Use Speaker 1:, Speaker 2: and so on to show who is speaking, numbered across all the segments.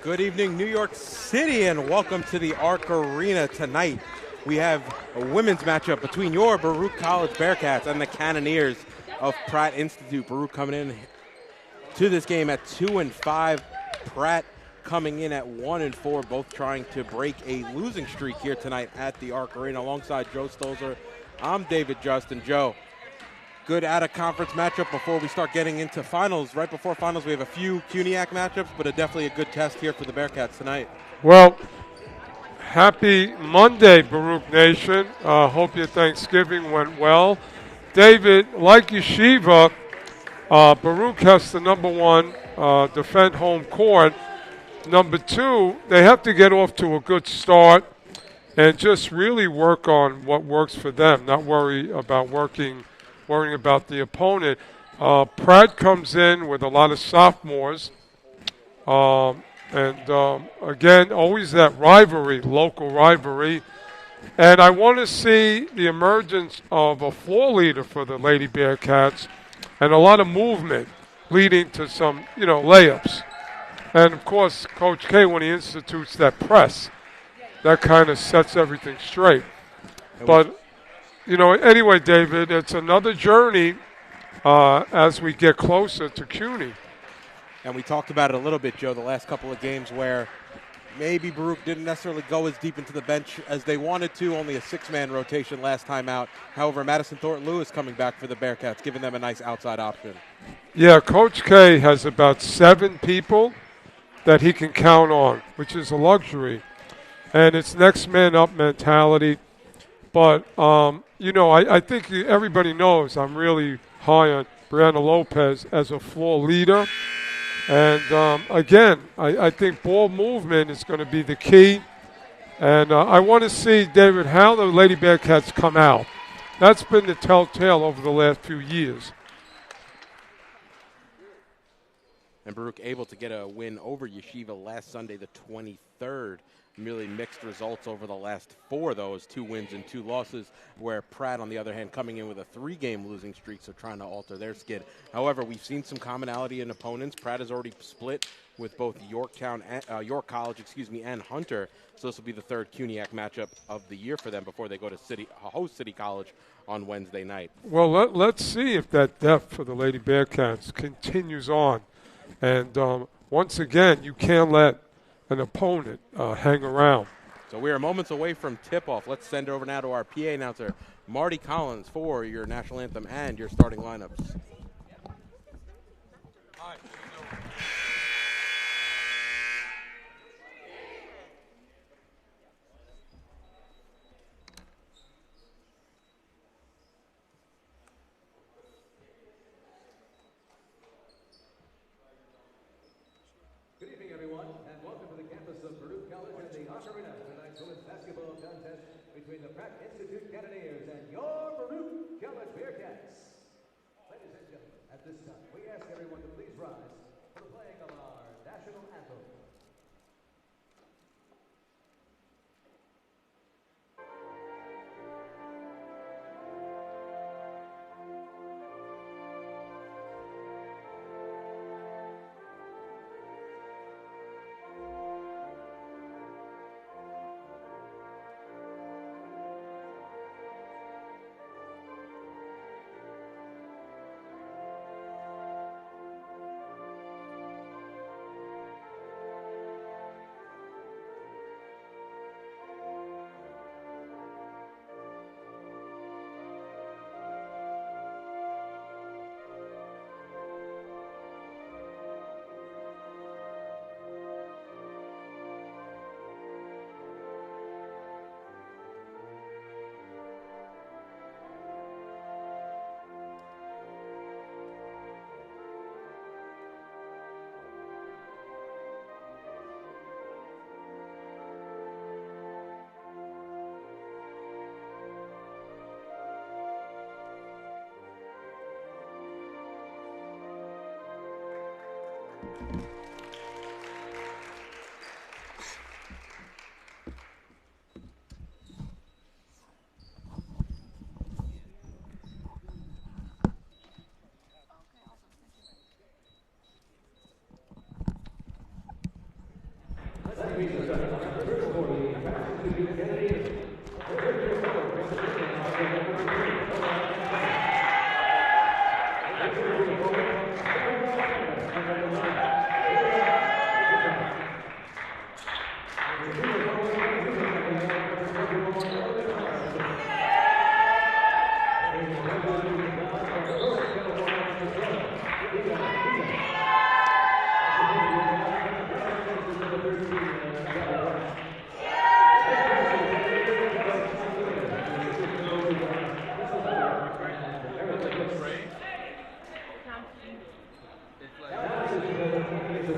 Speaker 1: Good evening, New York City, and welcome to the Arc Arena tonight. We have a women's matchup between your Baruch College Bearcats and the Cannoneers of Pratt Institute. Baruch coming in to this game at 2-5. Pratt coming in at 1-4, both trying to break a losing streak here tonight at the Arc Arena. Alongside Joe Stolzer, I'm David Justin. Joe, good out-of-conference matchup before we start getting into finals. Right before finals, we have a few CUNYAC matchups, but definitely a good test here for the Bearcats tonight.
Speaker 2: Well, happy Monday, Baruch Nation. Hope your Thanksgiving went well. David, like Yeshiva, Baruch has to, number one, defend home court. Number two, they have to get off to a good start and just really work on what works for them, not worrying about the opponent. Pratt comes in with a lot of sophomores. Again, always that rivalry, local rivalry. And I want to see the emergence of a floor leader for the Lady Bearcats and a lot of movement leading to some, layups. And, of course, Coach K, when he institutes that press, that kind of sets everything straight. But, anyway, David, it's another journey as we get closer to CUNY.
Speaker 1: And we talked about it a little bit, Joe, the last couple of games where maybe Baruch didn't necessarily go as deep into the bench as they wanted to, only a six-man rotation last time out. However, Madison Thornton-Lewis coming back for the Bearcats, giving them a nice outside option.
Speaker 2: Yeah, Coach K has about 7 people that he can count on, which is a luxury. And it's next man up mentality. But, I think everybody knows I'm really high on Brianna Lopez as a floor leader. And, again, I think ball movement is going to be the key. And I want to see, David, how the Lady Bearcats come out. That's been the telltale over the last few years.
Speaker 1: And Baruch able to get a win over Yeshiva last Sunday, the 23rd. Merely mixed results over the last 4 of those, 2 wins and 2 losses, where Pratt, on the other hand, coming in with a 3-game losing streak, so trying to alter their skid. However, we've seen some commonality in opponents. Pratt has already split with both York College, and Hunter, so this will be the 3rd CUNYAC matchup of the year for them before they go to host City College on Wednesday night.
Speaker 2: Well, let's see if that depth for the Lady Bearcats continues on. And once again, you can't let an opponent hang around.
Speaker 1: So we are moments away from tip-off. Let's send it over now to our PA announcer, Marty Collins, for your national anthem and your starting lineups.
Speaker 3: Between the Pratt Institute Cannoneers and your Baruch College Bearcats. Ladies and gentlemen, at this time, we ask everyone to please rise for the playing of our national anthem.
Speaker 1: So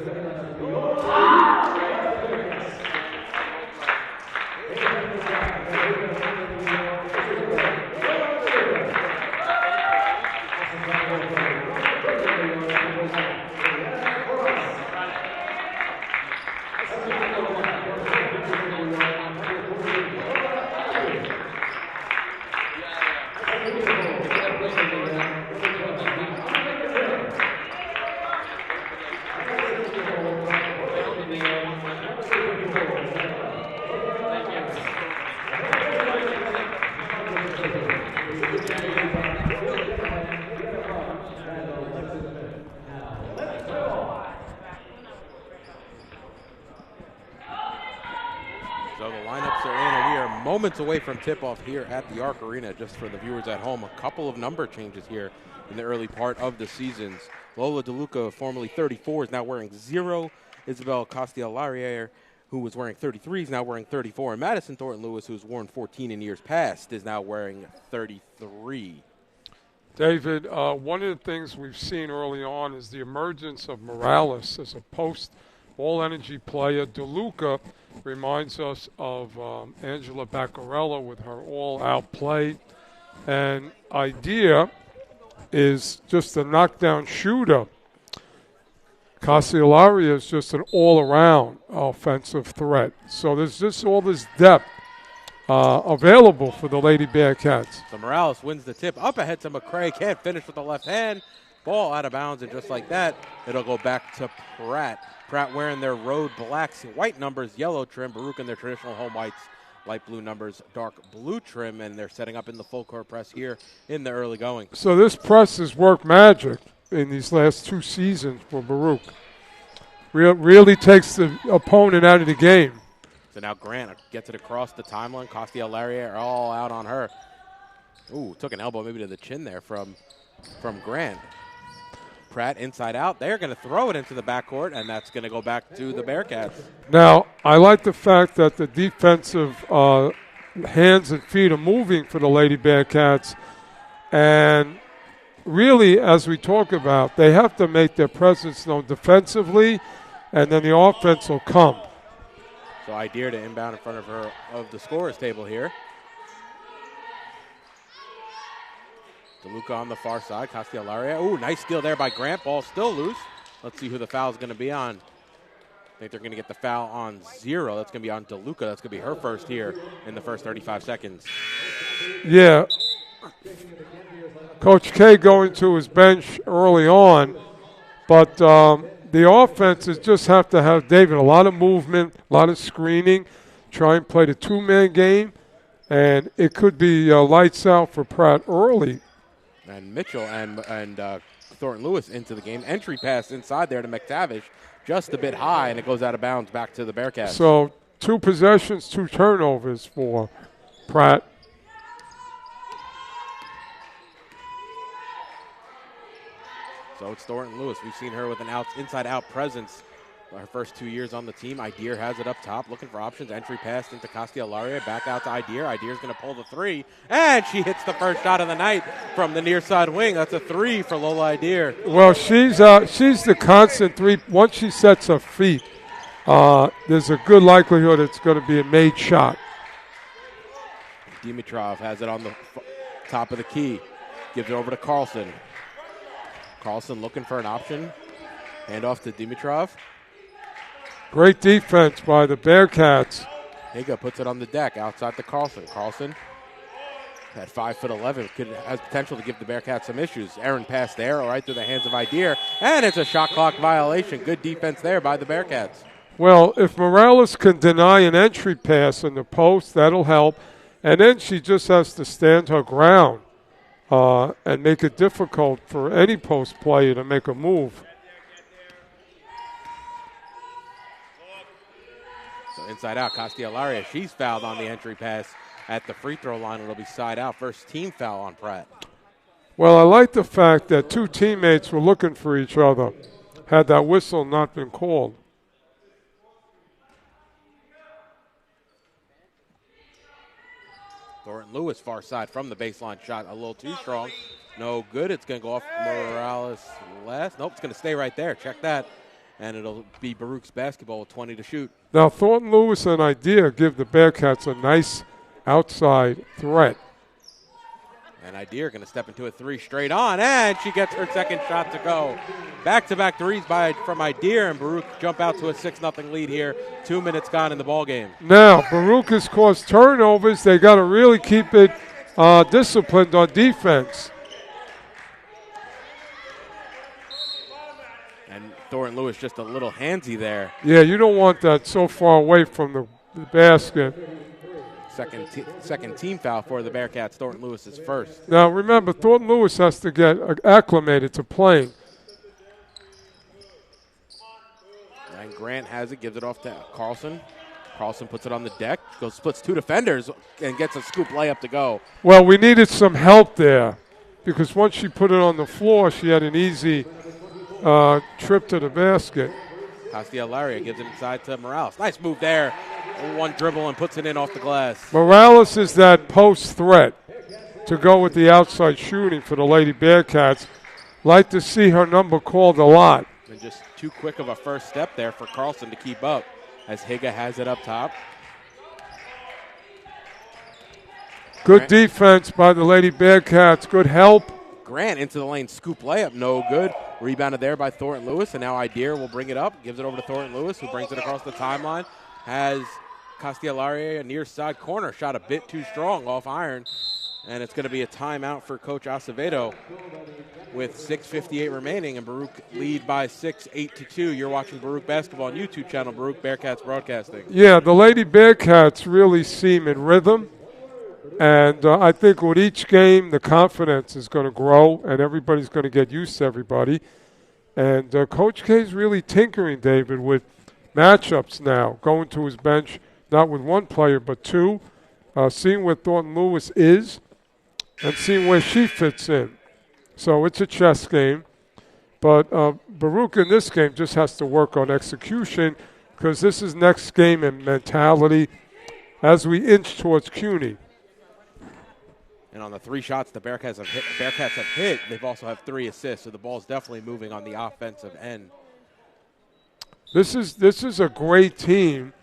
Speaker 1: the lineups are in, and we are moments away from tip-off here at the Arc Arena. Just for the viewers at home, a couple of number changes here in the early part of the seasons. Lola DeLuca, formerly 34, is now wearing 0. Isabella Kostyal-Larrier, who was wearing 33, is now wearing 34. And Madison Thornton-Lewis, who's worn 14 in years past, is now wearing 33.
Speaker 2: David, one of the things we've seen early on is the emergence of Morales as a post-all-energy player. DeLuca reminds us of Angela Baccarella with her all-out play. And Idir is just a knockdown shooter. Kostyal-Larrier is just an all-around offensive threat. So there's just all this depth available for the Lady Bearcats.
Speaker 1: So Morales wins the tip. Up ahead to McRae. Can't finish with the left hand. Ball out of bounds, and just like that, it'll go back to Pratt. Pratt wearing their road blacks, white numbers, yellow trim. Baruch in their traditional home whites, light blue numbers, dark blue trim, and they're setting up in the full court press here in the early going.
Speaker 2: So this press has worked magic in these last 2 seasons for Baruch. Really takes the opponent out of the game.
Speaker 1: So now Grant gets it across the timeline. Kostyal-Larrier are all out on her. Ooh, took an elbow maybe to the chin there from Grant. Pratt inside out. They're going to throw it into the backcourt, and that's going to go back to the Bearcats.
Speaker 2: Now, I like the fact that the defensive hands and feet are moving for the Lady Bearcats. And really, as we talk about, they have to make their presence known defensively, and then the offense will come.
Speaker 1: So Idir to inbound in front of the scorer's table here. DeLuca on the far side. Kostyal-Larrier. Ooh, nice steal there by Grant. Ball still loose. Let's see who the foul is going to be on. I think they're going to get the foul on 0. That's going to be on DeLuca. That's going to be her first here in the first 35 seconds.
Speaker 2: Yeah. Coach K going to his bench early on, but the offenses just have to have, David, a lot of movement, a lot of screening, try and play the 2-man game, and it could be lights out for Pratt early.
Speaker 1: And Mitchell and Thornton-Lewis into the game. Entry pass inside there to McTavish, just a bit high, and it goes out of bounds back to the Bearcats.
Speaker 2: So 2 possessions, 2 turnovers for Pratt.
Speaker 1: So it's Thornton-Lewis. We've seen her with an inside-out presence her first 2 years on the team. Idir has it up top, looking for options. Entry pass into Kostyal-Larrier, back out to Idir. Idir's going to pull the 3, and she hits the first shot of the night from the near side wing. That's a 3 for Lola Idir.
Speaker 2: Well, she's the constant 3. Once she sets her feet, there's a good likelihood it's going to be a made shot.
Speaker 1: Dimitrov has it on the top of the key. Gives it over to Carlson. Carlson looking for an option. Hand off to Dimitrov.
Speaker 2: Great defense by the Bearcats.
Speaker 1: Higa puts it on the deck outside to Carlson. Carlson at 5'11" has potential to give the Bearcats some issues. Aaron pass there, right through the hands of Idir, and it's a shot clock violation. Good defense there by the Bearcats.
Speaker 2: Well, if Morales can deny an entry pass in the post, that'll help. And then she just has to stand her ground and make it difficult for any post player to make a move.
Speaker 1: So inside out, Kostyal-Larrier, she's fouled on the entry pass at the free throw line. It'll be side out. First team foul on Pratt.
Speaker 2: Well, I like the fact that 2 teammates were looking for each other had that whistle not been called.
Speaker 1: Thornton-Lewis far side from the baseline shot. A little too strong. No good. It's going to go off Morales last. Nope, it's going to stay right there. Check that. and it'll be Baruch's basketball with 20 to shoot.
Speaker 2: Now, Thornton Lewis and Idir give the Bearcats a nice outside threat.
Speaker 1: And Idir going to step into a three straight on, and she gets her second shot to go. Back-to-back threes from Idir, and Baruch jump out to a 6-0 lead here. 2 minutes gone in the ball game.
Speaker 2: Now, Baruch has caused turnovers. They got to really keep it disciplined on defense.
Speaker 1: And Thornton Lewis just a little handsy there.
Speaker 2: Yeah, you don't want that so far away from the basket.
Speaker 1: Second team foul for the Bearcats. Thornton Lewis is first.
Speaker 2: Now, remember, Thornton Lewis has to get acclimated to playing.
Speaker 1: And Grant has it, gives it off to Carlson. Carlson puts it on the deck, splits two defenders, and gets a scoop layup to go.
Speaker 2: Well, we needed some help there because once she put it on the floor, she had an easy trip to the basket.
Speaker 1: Kostyal-Larrier gives it inside to Morales. Nice move there. One dribble and puts it in off the glass.
Speaker 2: Morales is that post threat to go with the outside shooting for the Lady Bearcats. Like to see her number called a lot.
Speaker 1: And just too quick of a first step there for Carlson to keep up as Higa has it up top.
Speaker 2: Good defense by the Lady Bearcats. Good help.
Speaker 1: Grant into the lane, scoop layup, no good. Rebounded there by Thornton Lewis, and now Idir will bring it up, gives it over to Thornton Lewis, who brings it across the timeline. Has Kostyal-Larrier, a near side corner, shot a bit too strong off iron, and it's going to be a timeout for Coach Acevedo with 6:58 remaining, and Baruch lead by 6, 8-2. You're watching Baruch Basketball on YouTube channel, Baruch Bearcats Broadcasting.
Speaker 2: Yeah, the Lady Bearcats really seem in rhythm, and I think with each game, the confidence is going to grow, and everybody's going to get used to everybody. And Coach K is really tinkering, David, with matchups now, going to his bench, not with one player but two, seeing where Thornton Lewis is and seeing where she fits in. So it's a chess game. But Baruch in this game just has to work on execution because this is next game and mentality as we inch towards CUNY.
Speaker 1: And on the three shots the Bearcats have hit, they've also have 3 assists, so the ball's definitely moving on the offensive end.
Speaker 2: This is a great team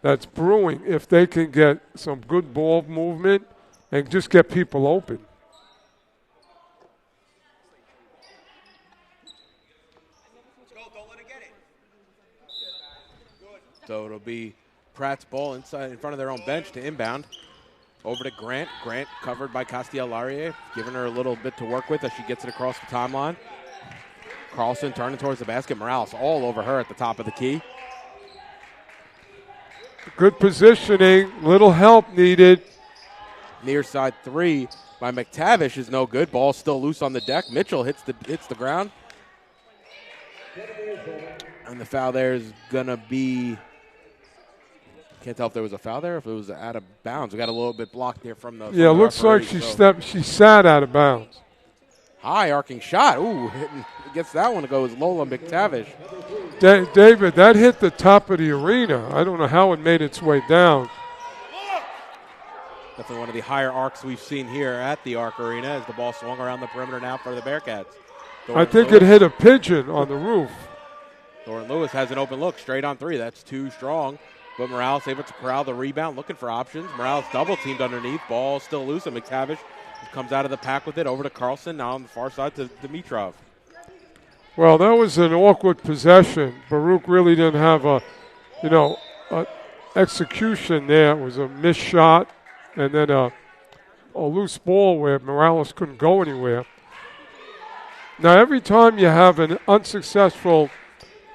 Speaker 2: that's brewing if they can get some good ball movement and just get people open.
Speaker 1: So it'll be Pratt's ball inside in front of their own bench to inbound. Over to Grant. Grant covered by Kostyal-Larrier, giving her a little bit to work with as she gets it across the timeline. Carlson turning towards the basket. Morales all over her at the top of the key.
Speaker 2: Good positioning, little help needed.
Speaker 1: Near side three by McTavish is no good. Ball still loose on the deck. Mitchell hits the ground. And the foul there is going to be, can't tell if there was a foul there, if it was out of bounds. We got a little bit blocked there from the
Speaker 2: Yeah, it looks like she sat out of bounds.
Speaker 1: High arcing shot. Ooh, gets that one to go is Lola McTavish.
Speaker 2: David, that hit the top of the arena. I don't know how it made its way down.
Speaker 1: Definitely one of the higher arcs we've seen here at the Arc Arena as the ball swung around the perimeter now for the Bearcats.
Speaker 2: I think it hit a pigeon on the roof.
Speaker 1: Thornton Lewis has an open look straight on three. That's too strong. But Morales able to corral the rebound, looking for options. Morales double teamed underneath. Ball still loose, and McTavish comes out of the pack with it over to Carlson. Now on the far side to Dimitrov.
Speaker 2: Well, that was an awkward possession. Baruch really didn't have a execution there. It was a missed shot and then a loose ball where Morales couldn't go anywhere. Now, every time you have an unsuccessful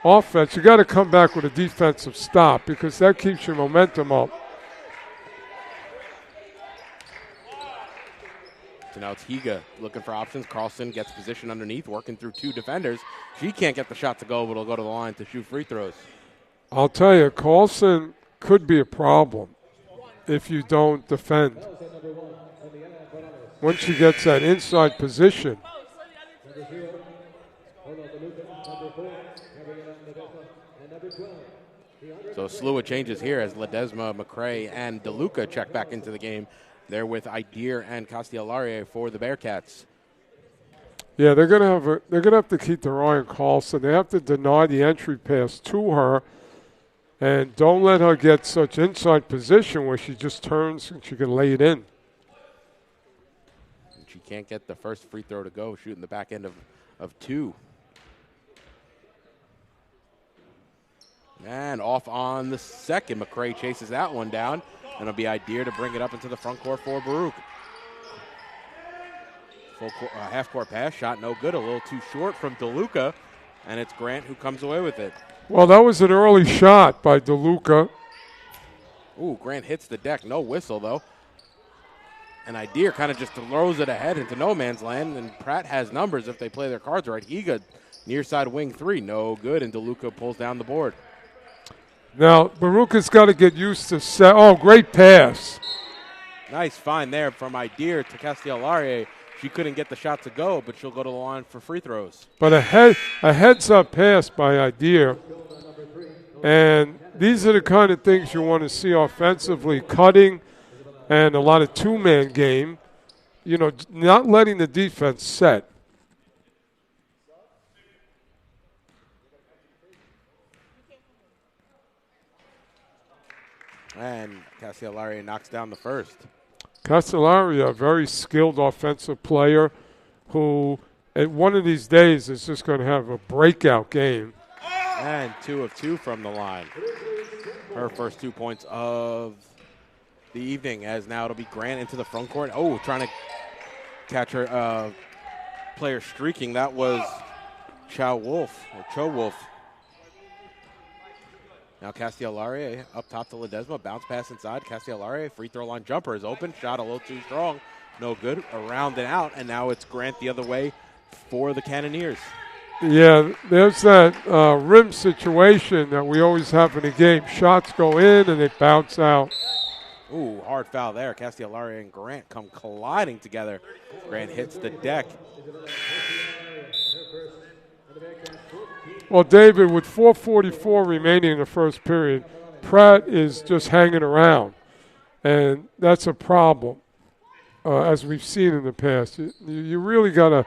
Speaker 2: offense, you got to come back with a defensive stop because that keeps your momentum up.
Speaker 1: So now it's Higa looking for options. Carlson gets position underneath, working through two defenders. She can't get the shot to go, but will go to the line to shoot free throws.
Speaker 2: I'll tell you, Carlson could be a problem if you don't defend. Once she gets that inside position.
Speaker 1: So a slew of changes here as Ledesma, McRae, and DeLuca check back into the game. They're with Idir and Kostyal-Larrier for the Bearcats.
Speaker 2: Yeah, they're gonna have to keep their eye on Carlson. They have to deny the entry pass to her, and don't let her get such inside position where she just turns and she can lay it in.
Speaker 1: She can't get the first free throw to go, shooting the back end of two. And off on the second, McRae chases that one down, and it'll be Idir to bring it up into the front court for Baruch. Half-court pass, shot no good, a little too short from DeLuca, and it's Grant who comes away with it.
Speaker 2: Well, that was an early shot by DeLuca.
Speaker 1: Ooh, Grant hits the deck, no whistle though. And Idir kind of just throws it ahead into no man's land, and Pratt has numbers if they play their cards right. Higa, near side wing three, no good, and DeLuca pulls down the board.
Speaker 2: Now, Baruch has got to get used to oh, great pass.
Speaker 1: Nice find there from Idir to Kostyal-Larrier. She couldn't get the shot to go, but she'll go to the line for free throws.
Speaker 2: But a heads-up pass by Idir. And these are the kind of things you want to see offensively, cutting and a lot of two-man game. You know, not letting the defense set.
Speaker 1: And Kostyal-Larrier knocks down the first.
Speaker 2: Kostyal-Larrier, a very skilled offensive player who at one of these days is just going to have a breakout game.
Speaker 1: And 2 of 2 from the line. Her first 2 points of the evening, as now it'll be Grant into the front court. Oh, trying to catch her player streaking. That was Cho Wolf. Now Kostyal-Larrier up top to Ledesma. Bounce pass inside. Kostyal-Larrier, free throw line jumper is open. Shot a little too strong. No good. Around and out. And now it's Grant the other way for the Cannoneers.
Speaker 2: Yeah, there's that rim situation that we always have in a game. Shots go in and they bounce out.
Speaker 1: Ooh, hard foul there. Kostyal-Larrier and Grant come colliding together. Grant hits the deck.
Speaker 2: Well, David, with 4:44 remaining in the first period, Pratt is just hanging around, and that's a problem, as we've seen in the past. You really got to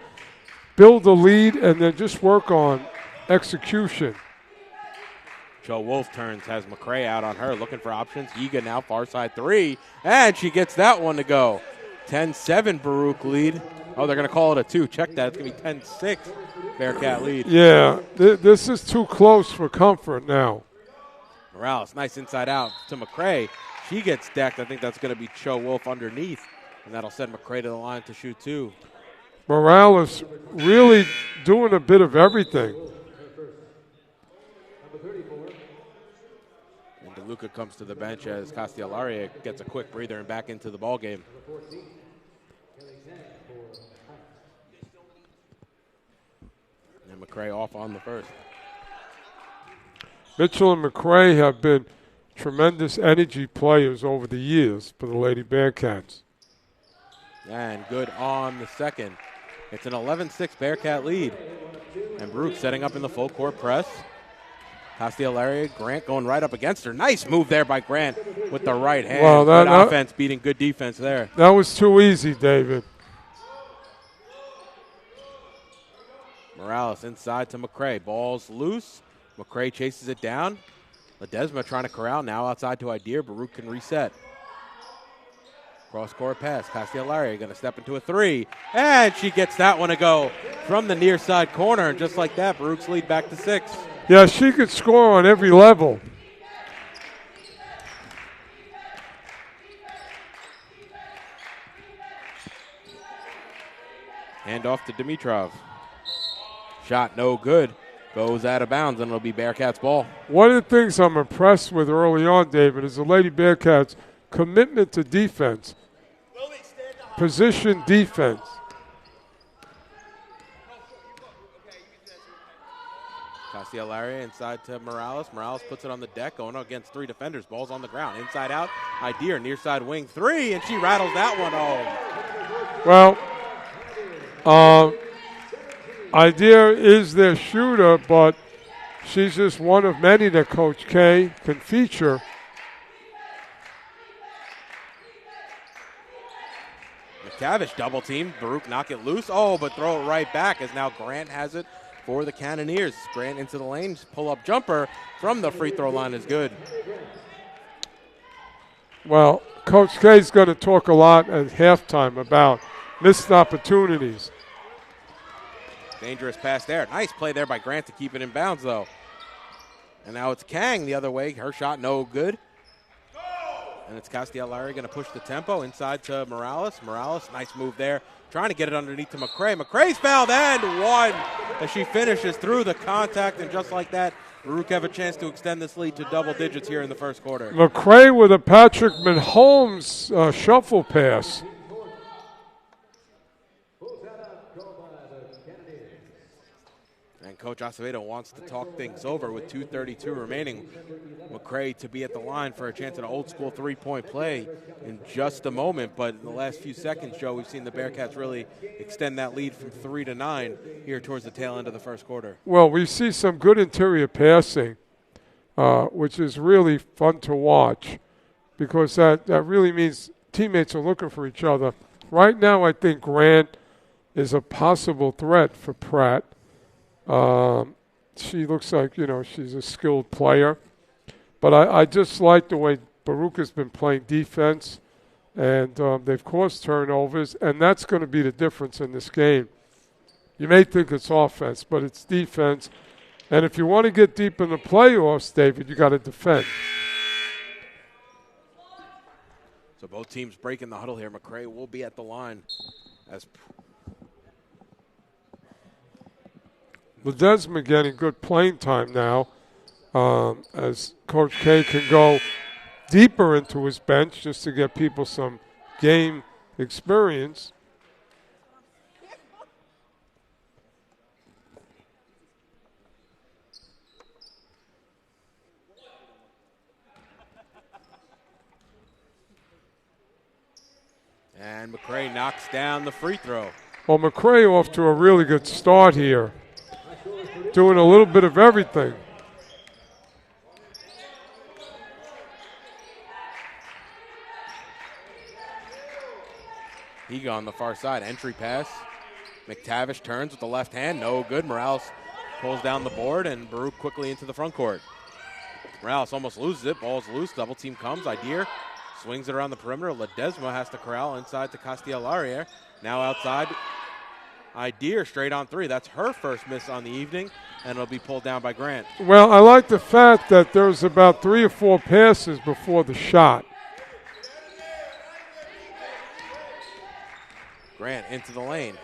Speaker 2: build a lead and then just work on execution.
Speaker 1: Joe Wolf turns, has McRae out on her, looking for options. Yiga now far side three, and she gets that one to go. 10-7 Baruch lead. Oh, they're going to call it a 2. Check that. It's going to be 10-6 Bearcat lead.
Speaker 2: Yeah, this is too close for comfort now.
Speaker 1: Morales, nice inside out to McRae. She gets decked. I think that's going to be Cho Wolf underneath, and that'll send McRae to the line to shoot 2.
Speaker 2: Morales really doing a bit of everything.
Speaker 1: And DeLuca comes to the bench as Kostyal-Larrier gets a quick breather and back into the ball game. And McRae off on the first.
Speaker 2: Mitchell and McRae have been tremendous energy players over the years for the Lady Bearcats.
Speaker 1: And good on the second. It's an 11-6 Bearcat lead. And Baruch setting up in the full court press. Kostyal-Larrier, Grant going right up against her. Nice move there by Grant with the right hand.
Speaker 2: Well,
Speaker 1: good offense beating good defense there.
Speaker 2: That was too easy, David.
Speaker 1: Morales inside to McRae. Ball's loose. McRae chases it down. Ledesma trying to corral. Now outside to Idir. Baruch can reset. Cross-court pass. Kostyal-Larrier going to step into a 3. And she gets that one to go from the near side corner. And just like that, Baruch's lead back to 6.
Speaker 2: Yeah, she could score on every level.
Speaker 1: Hand off to Dimitrov. Shot no good. Goes out of bounds, and it'll be Bearcats ball.
Speaker 2: One of the things I'm impressed with early on, David, is the Lady Bearcats' commitment to defense. Position defense.
Speaker 1: Kostyal-Larrier inside to Morales. Morales puts it on the deck, going against 3 defenders. Ball's on the ground. Inside out. Idir, near side wing 3, and she rattles that one home.
Speaker 2: Well, Idir is their shooter, but she's just one of many that Coach K can feature.
Speaker 1: McTavish double team. Baruch knock it loose. Oh, but throw it right back as now Grant has it for the Cannoneers. Grant into the lane. Pull-up jumper from the free throw line is good.
Speaker 2: Well, Coach K's going to talk a lot at halftime about missed opportunities.
Speaker 1: Dangerous pass there. Nice play there by Grant to keep it in bounds, though. And now it's Kang the other way. Her shot no good. And it's Kostyal-Larrier going to push the tempo inside to Morales. Morales, nice move there. Trying to get it underneath to McRae. McRae's fouled and one as she finishes through the contact. And just like that, Baruch have a chance to extend this lead to double digits here in the first quarter.
Speaker 2: McRae with a Patrick Mahomes shuffle pass.
Speaker 1: And Coach Acevedo wants to talk things over with 2:32 remaining. McRae to be at the line for a chance at an old-school three-point play in just a moment. But in the last few seconds, Joe, we've seen the Bearcats really extend that lead from 3 to 9 here towards the tail end of the first quarter.
Speaker 2: Well, we see some good interior passing, which is really fun to watch because that really means teammates are looking for each other. Right now, I think Grant is a possible threat for Pratt. She looks like, she's a skilled player. But I just like the way Baruch has been playing defense, and they've caused turnovers, and that's going to be the difference in this game. You may think it's offense, but it's defense. And if you want to get deep in the playoffs, David, you got to defend.
Speaker 1: So both teams breaking the huddle here. McRae will be at the line as
Speaker 2: Ledesma getting good playing time now as Coach K can go deeper into his bench just to get people some game experience.
Speaker 1: And McRae knocks down the free throw.
Speaker 2: Well, McRae off to a really good start here, doing a little bit of everything.
Speaker 1: Higa on the far side. Entry pass. McTavish turns with the left hand. No good. Morales pulls down the board, and Baruch quickly into the front court. Morales almost loses it. Ball's loose. Double team comes. Idir swings it around the perimeter. Ledesma has to corral inside to Kostyal-Larrier. Now outside. Idir straight on three. That's her first miss on the evening, and it'll be pulled down by Grant.
Speaker 2: Well, I like the fact that there was about 3 or 4 passes before the shot.
Speaker 1: Grant into the lane.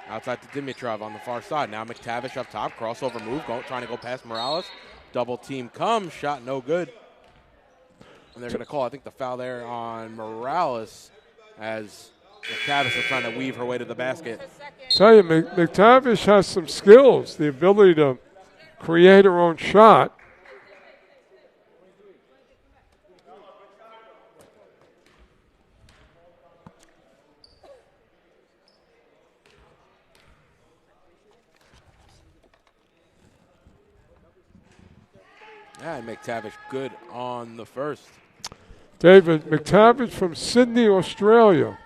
Speaker 1: Outside to Dimitrov on the far side. Now McTavish up top. Crossover move. Trying to go past Morales. Double team comes. Shot no good. And they're going to call, I think, the foul there on Morales as McTavish is trying to weave her way to the basket.
Speaker 2: Tell you, McTavish has some skills, the ability to create her own shot.
Speaker 1: And McTavish good on the first.
Speaker 2: David, McTavish from Sydney, Australia.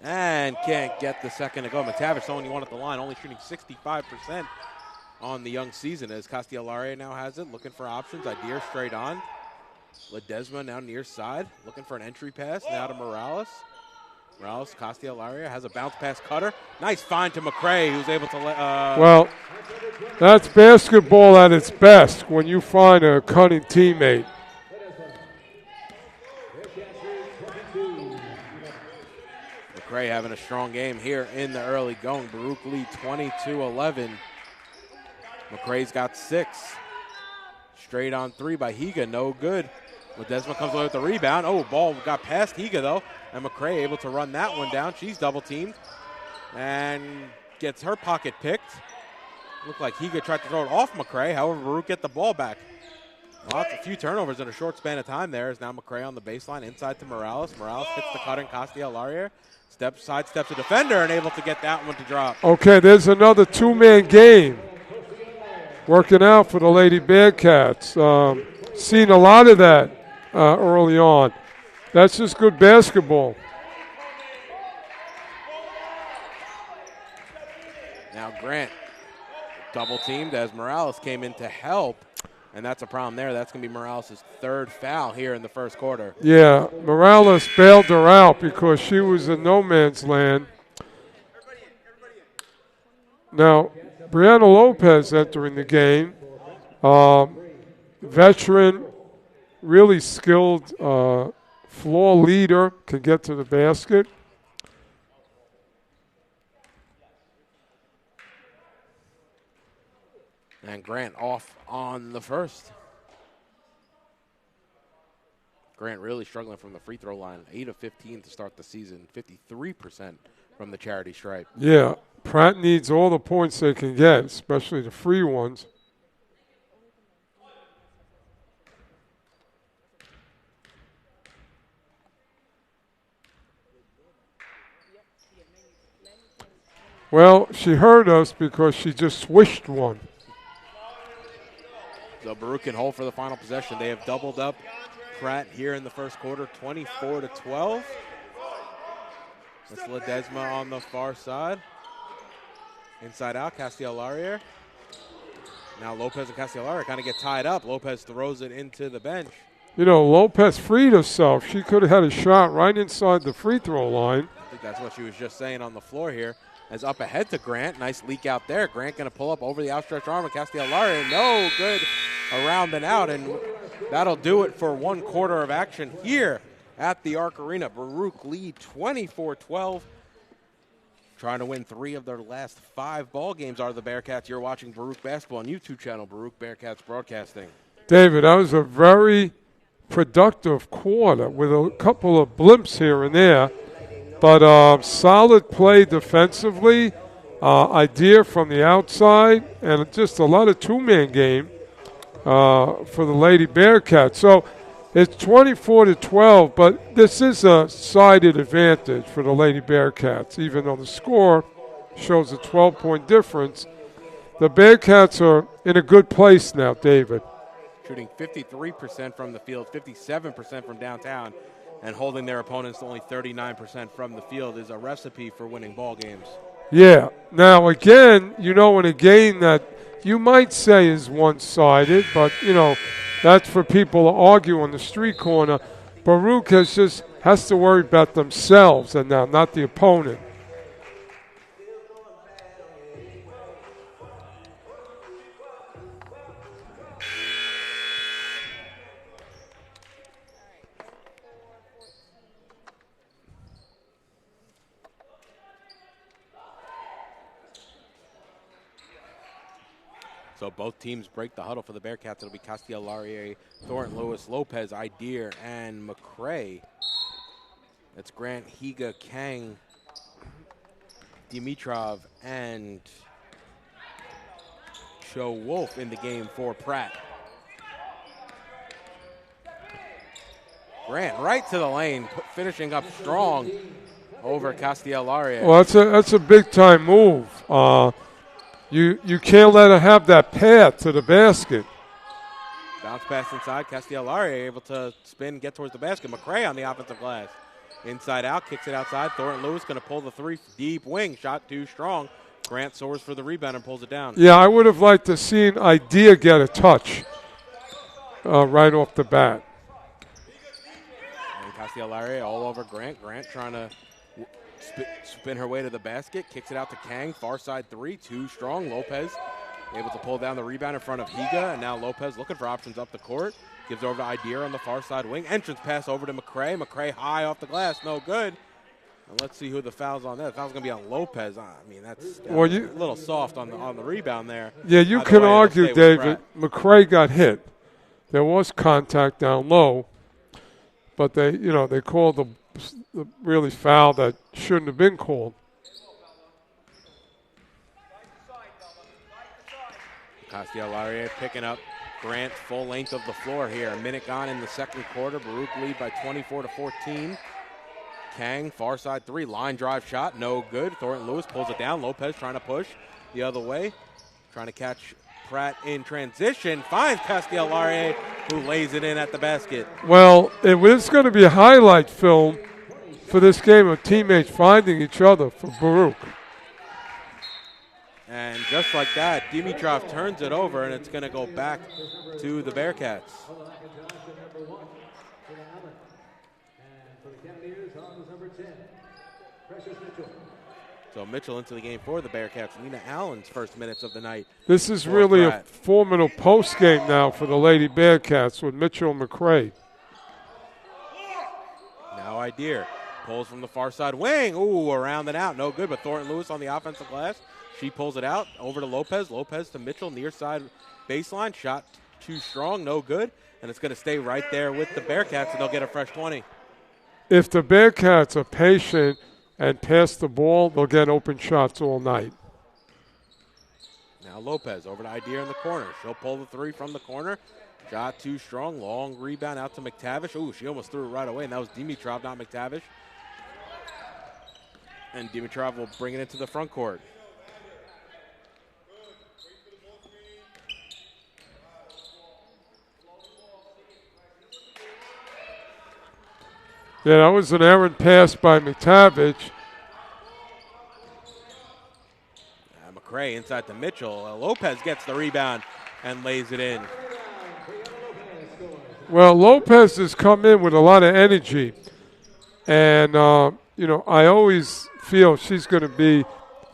Speaker 1: And can't get the second to go. McTavish, the only one at the line, only shooting 65% on the young season as Kostyal-Larrier now has it. Looking for options. Idir straight on. Ledesma now near side. Looking for an entry pass. Now to Morales. Morales, Kostyal-Larrier has a bounce pass cutter. Nice find to McRae, who's able to
Speaker 2: well, that's basketball at its best when you find a cutting teammate.
Speaker 1: McRae having a strong game here in the early going. Baruch lead 22-11. McRae's got 6. Straight on three by Higa, no good. Ledesma comes away with the rebound. Oh, ball got past Higa, though. And McRae able to run that one down. She's double-teamed and gets her pocket picked. Looked like Higa tried to throw it off McRae. However, Baruch get the ball back. A few turnovers in a short span of time there. Is now McRae on the baseline inside to Morales. Morales hits the cutter in Kostyal-Larrier. Sidesteps a defender and able to get that one to drop.
Speaker 2: Okay, there's another 2-man game working out for the Lady Bearcats. seen a lot of that early on. That's just good basketball.
Speaker 1: Now Grant double teamed as Morales came in to help, and that's a problem there. That's going to be Morales' third foul here in the first quarter.
Speaker 2: Yeah, Morales bailed her out because she was in no man's land. Now, Brianna Lopez entering the game, veteran, really skilled floor leader, can get to the basket.
Speaker 1: And Grant off on the first. Grant really struggling from the free throw line. 8 of 15 to start the season. 53% from the charity stripe.
Speaker 2: Yeah, Pratt needs all the points they can get, especially the free ones. Well, she heard us because she just swished one.
Speaker 1: So Baruch can hold for the final possession. They have doubled up Pratt here in the first quarter, 24-12. It's Ledesma on the far side. Inside out, Kostyal-Larrier. Now Lopez and Kostyal-Larrier kind of get tied up. Lopez throws it into the bench.
Speaker 2: You know, Lopez freed herself. She could have had a shot right inside the free throw line.
Speaker 1: I think that's what she was just saying on the floor here. As up ahead to Grant. Nice leak out there. Grant going to pull up over the outstretched arm of Kostyal-Larrier. No good around and out. And that'll do it for 1 quarter of action here at the Arc Arena. Baruch lead 24-12. Trying to win 3 of their last 5 ball games are the Bearcats. You're watching Baruch Basketball on YouTube channel, Baruch Bearcats Broadcasting.
Speaker 2: David, that was a very productive quarter with a couple of blimps here and there. But solid play defensively, Idir from the outside, and just a lot of two-man game for the Lady Bearcats. So it's 24-12, but this is a sided advantage for the Lady Bearcats, even though the score shows a 12-point difference. The Bearcats are in a good place now, David.
Speaker 1: Shooting 53% from the field, 57% from downtown. And holding their opponents to only 39% from the field is a recipe for winning ball games.
Speaker 2: Yeah. Now, again, you know, in a game that you might say is one-sided, but, you know, that's for people to argue on the street corner. Baruch has to worry about themselves and now, not the opponent.
Speaker 1: So both teams break the huddle for the Bearcats. It'll be Kostyal-Larrier, Thornton Lewis, Lopez, Idir, and McRae. That's Grant, Higa, Kang, Dimitrov, and Cho Wolf in the game for Pratt. Grant right to the lane, finishing up strong over Kostyal-Larrier.
Speaker 2: Well, that's a big-time move. You can't let her have that path to the basket.
Speaker 1: Bounce pass inside. Kostyal-Larrier able to spin, get towards the basket. McRae on the offensive glass. Inside out, kicks it outside. Thornton Lewis going to pull the 3 deep wing. Shot too strong. Grant soars for the rebound and pulls it down.
Speaker 2: Yeah, I would have liked to seen Idir get a touch right off the bat.
Speaker 1: And Kostyal-Larrier all over Grant. Grant trying to spin her way to the basket. Kicks it out to Kang. Far side 3. Too strong. Lopez able to pull down the rebound in front of Higa. And now Lopez looking for options up the court. Gives over to Idir on the far side wing. Entrance pass over to McRae. McRae high off the glass. No good. And let's see who the foul's on there. The foul's going to be on Lopez. I mean, that's a little soft on the rebound there.
Speaker 2: Yeah, you can argue, David. McRae got hit. There was contact down low. But they called the really foul that shouldn't have been called.
Speaker 1: Kostyal-Larrier picking up Grant full length of the floor here. A minute gone in the second quarter. Baruch lead by 24-14. Kang, far side 3, line drive shot, no good. Thornton Lewis pulls it down. Lopez trying to push the other way. Trying to catch Pratt in transition finds Kostyal-Larrier, who lays it in at the basket.
Speaker 2: Well, it was going to be a highlight film for this game of teammates finding each other for Baruch.
Speaker 1: And just like that, Dimitrov turns it over, and it's going to go back to the Bearcats. So Mitchell into the game for the Bearcats. Nina Allen's first minutes of the night.
Speaker 2: This is really a formidable post game now for the Lady Bearcats with Mitchell and McRae.
Speaker 1: Now Idir pulls from the far side wing. Ooh, around and out. No good, but Thornton Lewis on the offensive glass. She pulls it out over to Lopez. Lopez to Mitchell, near side baseline. Shot too strong, no good. And it's going to stay right there with the Bearcats, and they'll get a fresh 20.
Speaker 2: If the Bearcats are patient and pass the ball, they'll get open shots all night.
Speaker 1: Now Lopez over to Idir in the corner. She'll pull the three from the corner. Shot too strong. Long rebound out to McTavish. Ooh, she almost threw it right away, and that was Dimitrov, not McTavish. And Dimitrov will bring it into the front court.
Speaker 2: Yeah, that was an errant pass by McTavish.
Speaker 1: McRae inside to Mitchell. Lopez gets the rebound and lays it in.
Speaker 2: Well, Lopez has come in with a lot of energy. And, I always feel she's going to be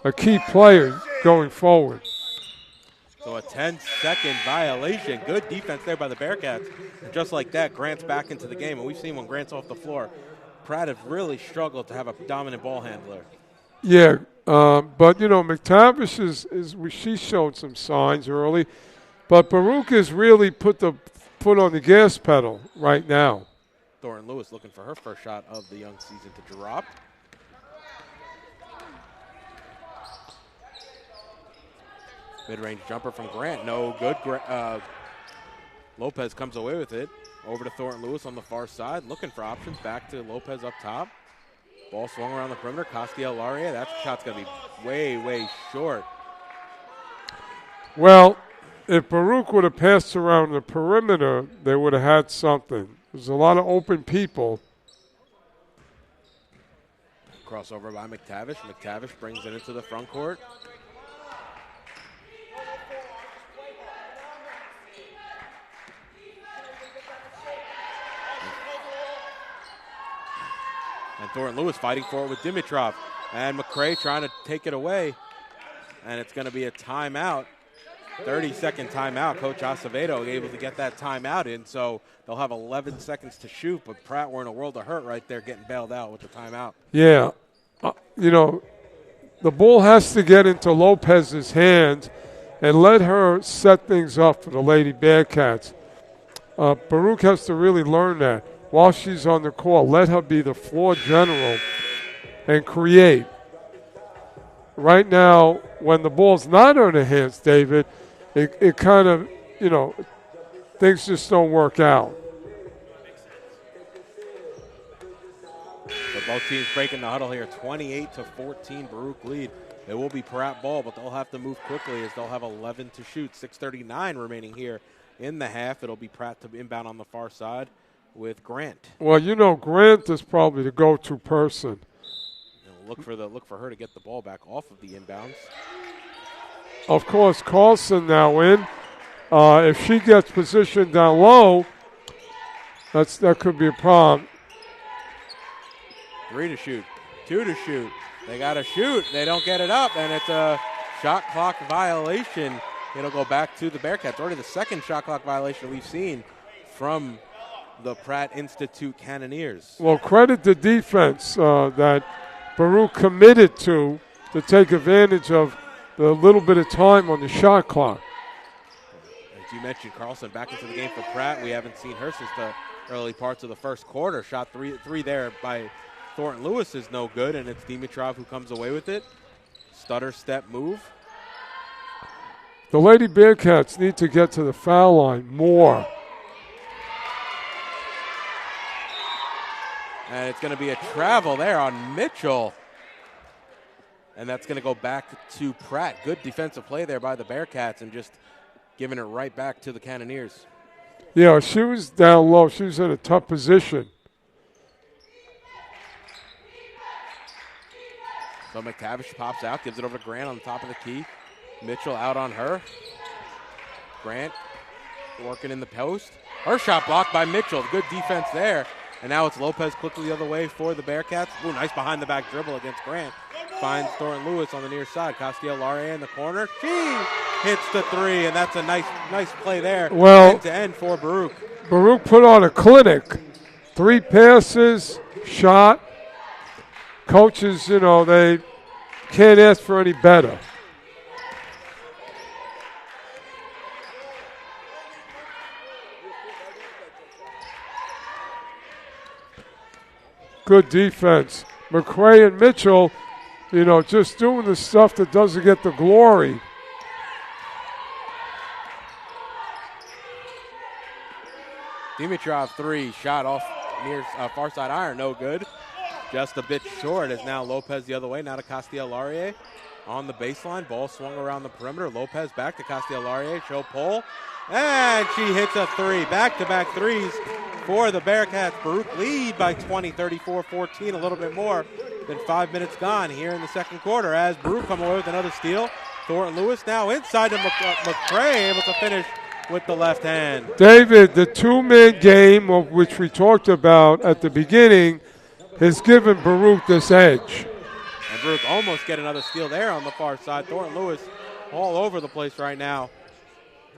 Speaker 2: a key player going forward.
Speaker 1: So a 10-second violation. Good defense there by the Bearcats. And just like that, Grant's back into the game. And we've seen when Grant's off the floor, Pratt have really struggled to have a dominant ball handler.
Speaker 2: Yeah, but, McTavish she's shown some signs early. But Baruch has really put the foot on the gas pedal right now.
Speaker 1: Thornton Lewis looking for her first shot of the young season to drop. Mid-range jumper from Grant. No good. Lopez comes away with it. Over to Thornton Lewis on the far side. Looking for options. Back to Lopez up top. Ball swung around the perimeter. Kostyal-Larrier. That shot's going to be way, way short.
Speaker 2: Well, if Baruch would have passed around the perimeter, they would have had something. There's a lot of open people.
Speaker 1: Crossover by McTavish. McTavish brings it into the front court. And Thornton Lewis fighting for it with Dimitrov. And McRae trying to take it away. And it's going to be a timeout. 30-second timeout. Coach Acevedo able to get that timeout in, so they'll have 11 seconds to shoot. But Pratt were in a world of hurt right there getting bailed out with the timeout.
Speaker 2: Yeah. The ball has to get into Lopez's hands and let her set things up for the Lady Bearcats. Baruch has to really learn that. While she's on the court, let her be the floor general and create. Right now, when the ball's not on her hands, David, it kind of, things just don't work out.
Speaker 1: So both teams breaking the huddle here, 28-14, Baruch lead. It will be Pratt ball, but they'll have to move quickly as they'll have 11 to shoot. 6:39 remaining here in the half. It'll be Pratt to inbound on the far side with Grant.
Speaker 2: Well, Grant is probably the go-to person.
Speaker 1: Look for her to get the ball back off of the inbounds.
Speaker 2: Of course, Carlson now in. If she gets positioned down low, that could be a problem.
Speaker 1: 3 to shoot, 2 to shoot. They got to shoot. They don't get it up, and it's a shot clock violation. It'll go back to the Bearcats. Already the second shot clock violation we've seen from the Pratt Institute Cannoneers.
Speaker 2: Well, credit the defense that Baruch committed to take advantage of the little bit of time on the shot clock.
Speaker 1: As you mentioned, Carlson back into the game for Pratt. We haven't seen her since the early parts of the first quarter. Shot three there by Thornton Lewis is no good, and it's Dimitrov who comes away with it. Stutter step move.
Speaker 2: The Lady Bearcats need to get to the foul line more.
Speaker 1: And it's going to be a travel there on Mitchell. And that's going to go back to Pratt. Good defensive play there by the Bearcats, and just giving it right back to the Cannoneers.
Speaker 2: Yeah, she was down low. She was in a tough position.
Speaker 1: So McTavish pops out, gives it over to Grant on the top of the key. Mitchell out on her. Grant working in the post. Her shot blocked by Mitchell. Good defense there. And now it's Lopez quickly the other way for the Bearcats. Ooh, nice behind-the-back dribble against Grant. Finds Thornton Lewis on the near side. Kostyal-Larrier in the corner. She hits the three, and that's a nice play there.
Speaker 2: Well,
Speaker 1: end-to-end for Baruch.
Speaker 2: Baruch put on a clinic. 3 passes, shot. Coaches, they can't ask for any better. Good defense. McRae and Mitchell, just doing the stuff that doesn't get the glory.
Speaker 1: Dimitrov 3, shot off near far side iron, no good. Just a bit short as now Lopez the other way, now to Kostyal-Larrier on the baseline. Ball swung around the perimeter. Lopez back to Kostyal-Larrier, show pull, and she hits a 3. Back-to-back threes for the Bearcats. Baruch lead by 20, 34-14, a little bit more than 5 minutes gone here in the second quarter as Baruch come away with another steal. Thornton Lewis now inside to McRae, able to finish with the left hand.
Speaker 2: David, the 2-man game, of which we talked about at the beginning, has given Baruch this edge.
Speaker 1: And Baruch almost get another steal there on the far side. Thornton Lewis all over the place right now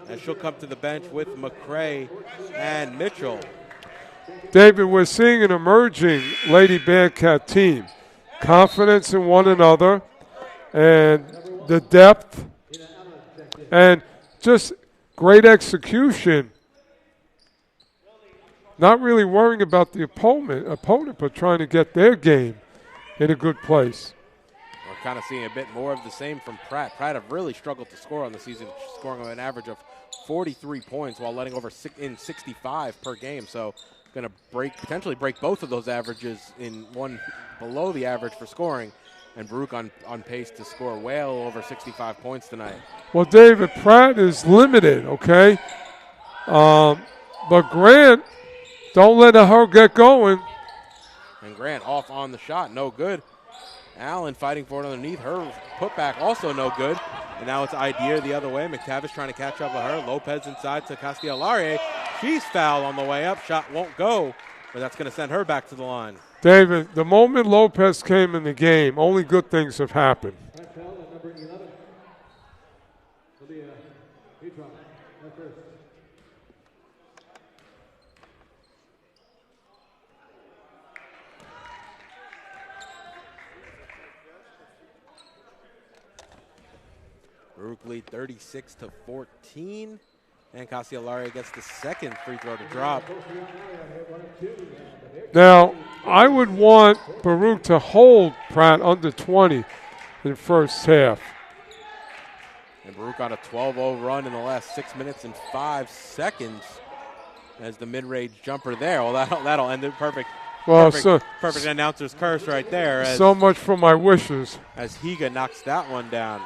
Speaker 1: as she'll come to the bench with McRae and Mitchell.
Speaker 2: David, we're seeing an emerging Lady Bearcat team. Confidence in one another and the depth and just great execution. Not really worrying about the opponent, but trying to get their game in a good place.
Speaker 1: We're kind of seeing a bit more of the same from Pratt. Pratt have really struggled to score on the season, scoring an average of 43 points while letting over 65 per game. So going to potentially break both of those averages in one below the average for scoring. And Baruch on pace to score well over 65 points tonight.
Speaker 2: Well, David, Pratt is limited, okay? But Grant, don't let her get going.
Speaker 1: And Grant off on the shot, no good. Allen fighting for it underneath. Her putback also no good. And now it's Idir the other way. McTavish trying to catch up with her. Lopez inside to Kostyal-Larrier. She's fouled on the way up. Shot won't go, but that's going to send her back to the line.
Speaker 2: David, the moment Lopez came in the game, only good things have happened.
Speaker 1: Baruch lead 36-14. And Kostyal-Larrier gets the second free throw to drop.
Speaker 2: Now, I would want Baruch to hold Pratt under 20 in first half.
Speaker 1: And Baruch got a 12-0 run in the last 6 minutes and 5 seconds as the mid-range jumper there. Well, that'll end it perfect.
Speaker 2: Well,
Speaker 1: perfect announcer's curse right there.
Speaker 2: So much for my wishes.
Speaker 1: As Higa knocks that one down.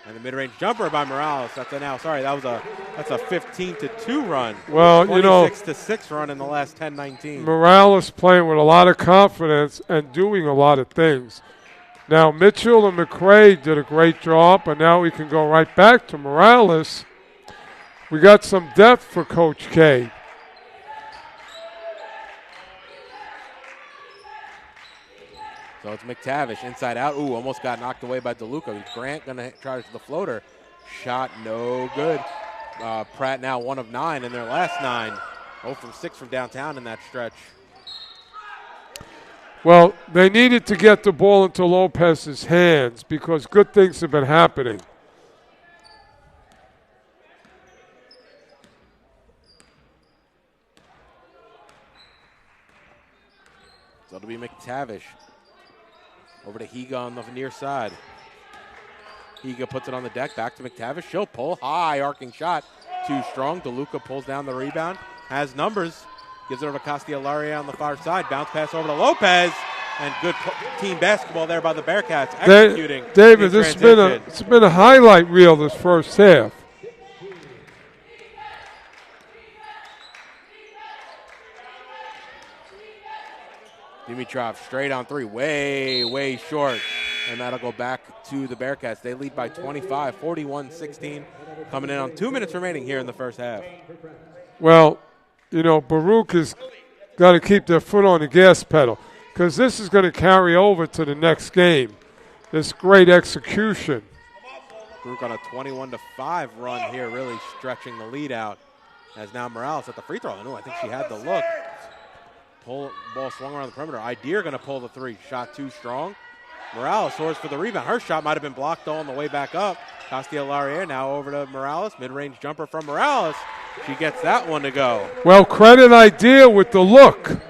Speaker 1: And the mid-range jumper by Morales. That's a 15-2 run.
Speaker 2: Well,
Speaker 1: 26-6 run in the last 10-19.
Speaker 2: Morales playing with a lot of confidence and doing a lot of things. Now Mitchell and McRae did a great job, but now we can go right back to Morales. We got some depth for Coach K.
Speaker 1: So it's McTavish inside out. Ooh, almost got knocked away by DeLuca. Grant going to try to the floater. Shot no good. Pratt now 1 of 9 in their last 9. 0 from 6 from downtown in that stretch.
Speaker 2: Well, they needed to get the ball into Lopez's hands because good things have been happening.
Speaker 1: So it'll be McTavish. Over to Higa on the near side. Higa puts it on the deck. Back to McTavish. She'll pull. High arcing shot. Too strong. DeLuca pulls down the rebound. Has numbers. Gives it over to Kostyal-Larrier on the far side. Bounce pass over to Lopez. And good team basketball there by the Bearcats, executing.
Speaker 2: David, it's been a highlight reel this first half.
Speaker 1: Dimitrov straight on three, way short. And that'll go back to the Bearcats. They lead by 25, 41-16. Coming in on 2 minutes remaining here in the first half.
Speaker 2: Well, you know, Baruch has got to keep their foot on the gas pedal because this is going to carry over to the next game. This great execution.
Speaker 1: Baruch on a 21-5 run here, really stretching the lead out. As now Morales at the free throw line. I think she had the look. Ball swung around the perimeter. Idir going to pull the three. Shot too strong. Morales soars for the rebound. Her shot might have been blocked on the way back up. Kostyal-Larrier now over to Morales. Mid-range jumper from Morales. She gets that one to go.
Speaker 2: Well, credit Idir with the look.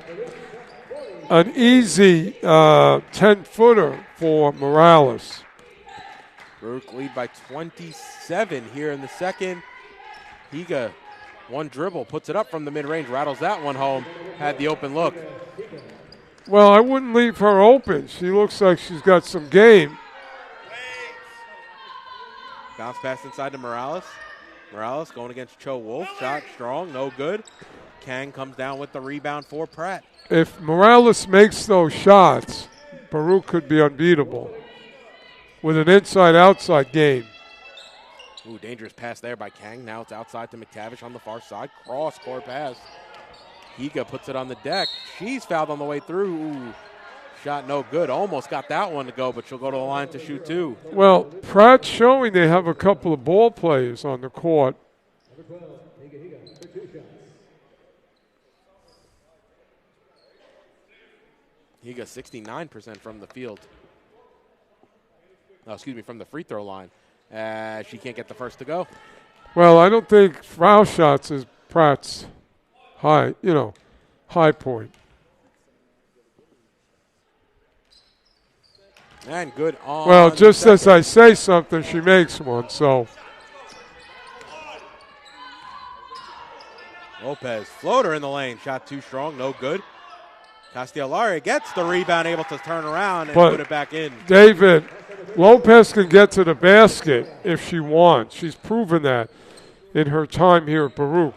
Speaker 2: An easy 10-footer for Morales.
Speaker 1: Baruch lead by 27 here in the second. Higa, one dribble, puts it up from the mid-range, rattles that one home, had the open look.
Speaker 2: Well, I wouldn't leave her open. She looks like she's got some game.
Speaker 1: Bounce pass inside to Morales. Morales going against Cho Wolf. Shot strong, no good. Kang comes down with the rebound for Pratt.
Speaker 2: If Morales makes those shots, Baruch could be unbeatable with an inside-outside game.
Speaker 1: Ooh, dangerous pass there by Kang. Now it's outside to McTavish on the far side. Cross-court pass. Higa puts it on the deck. She's fouled on the way through. Ooh, shot no good. Almost got that one to go, but she'll go to the line to shoot two.
Speaker 2: Well, Pratt's showing they have a couple of ball players on the court.
Speaker 1: Higa 69% from the field. Oh, excuse me, from the free throw line. She can't get the first to go.
Speaker 2: Well, I don't think foul shots is Pratt's high point.
Speaker 1: And good on.
Speaker 2: Well, just as I say something, she makes one, so.
Speaker 1: Lopez, floater in the lane. Shot too strong, no good. Kostyal-Larrier gets the rebound, able to turn around and put it back in.
Speaker 2: David, Lopez can get to the basket if she wants. She's proven that in her time here at Baruch.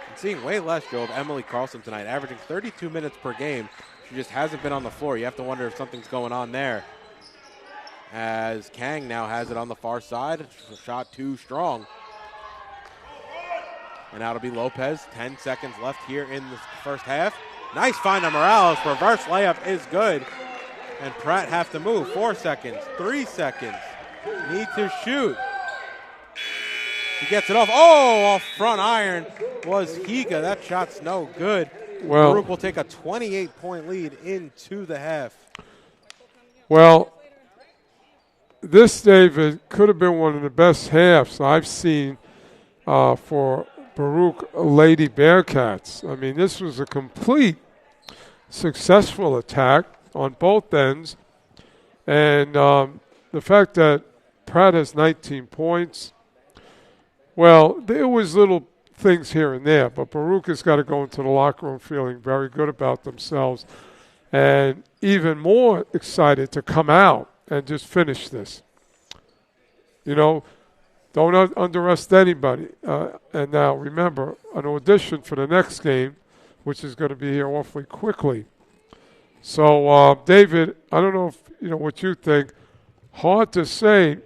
Speaker 1: I'm seeing way less, Joe, of Emily Carlson tonight, averaging 32 minutes per game. She just hasn't been on the floor. You have to wonder if something's going on there. As Kang now has it on the far side. Shot too strong. And now it'll be Lopez. 10 seconds left here in the first half. Nice find on Morales. Reverse layup is good. And Pratt have to move. 4 seconds. 3 seconds. Need to shoot. He gets it off. Oh, off front iron was Higa. That shot's no good.
Speaker 2: Well,
Speaker 1: Baruch will take a 28-point lead into the half.
Speaker 2: Well, this, David, could have been one of the best halves I've seen for Baruch Lady Bearcats. I mean, this was a complete successful attack on both ends. And the fact that Pratt has 19 points, well, there was little things here and there, but Baruch has got to go into the locker room feeling very good about themselves and even more excited to come out and just finish this. You know, don't underestimate anybody. And now, remember, an audition for the next game, which is going to be here awfully quickly. So, David, I don't know if you know what you think. Hard to say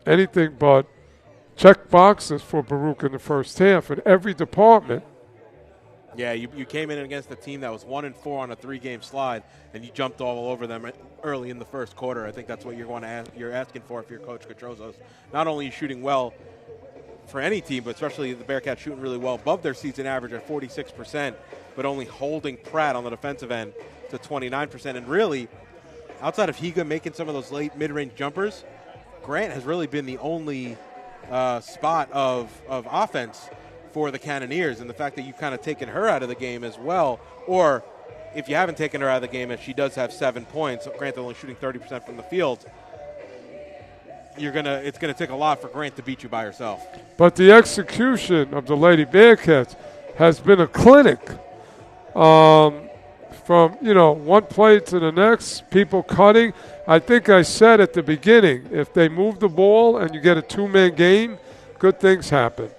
Speaker 2: anything but check boxes for Baruch in the first half in every department.
Speaker 1: Yeah, you came in against a team that was 1-4 on a 3-game slide, and you jumped all over them early in the first quarter. I think that's what you're asking for if you're Coach Catrozos. Not only shooting well for any team, but especially the Bearcats shooting really well above their season average at 46%, but only holding Pratt on the defensive end to 29%. And really, outside of Higa making some of those late mid-range jumpers, Grant has really been the only spot of offense for the Cannoneers, and the fact that you've kind of taken her out of the game as well, or if you haven't taken her out of the game, and she does have 7 points, Grant only shooting 30% from the field, it's gonna take a lot for Grant to beat you by herself.
Speaker 2: But the execution of the Lady Bearcats has been a clinic. From one play to the next, people cutting. I think I said at the beginning, if they move the ball and you get a two-man game, good things happen.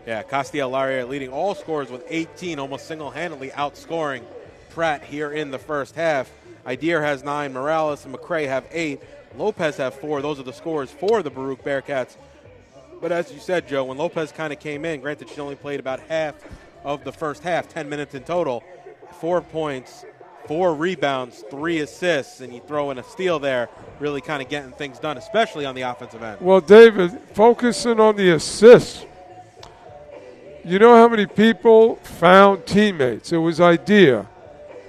Speaker 1: Yeah, Kostyal-Larrier leading all scorers with 18, almost single-handedly outscoring Pratt here in the first half. Idir has 9, Morales and McRae have 8, Lopez have 4. Those are the scores for the Baruch Bearcats. But as you said, Joe, when Lopez kind of came in, granted she only played about half of the first half, 10 minutes in total, 4 points, 4 rebounds, 3 assists, and you throw in a steal there, really kind of getting things done, especially on the offensive end.
Speaker 2: Well, David, focusing on the assists, you know how many people found teammates? It was Idir.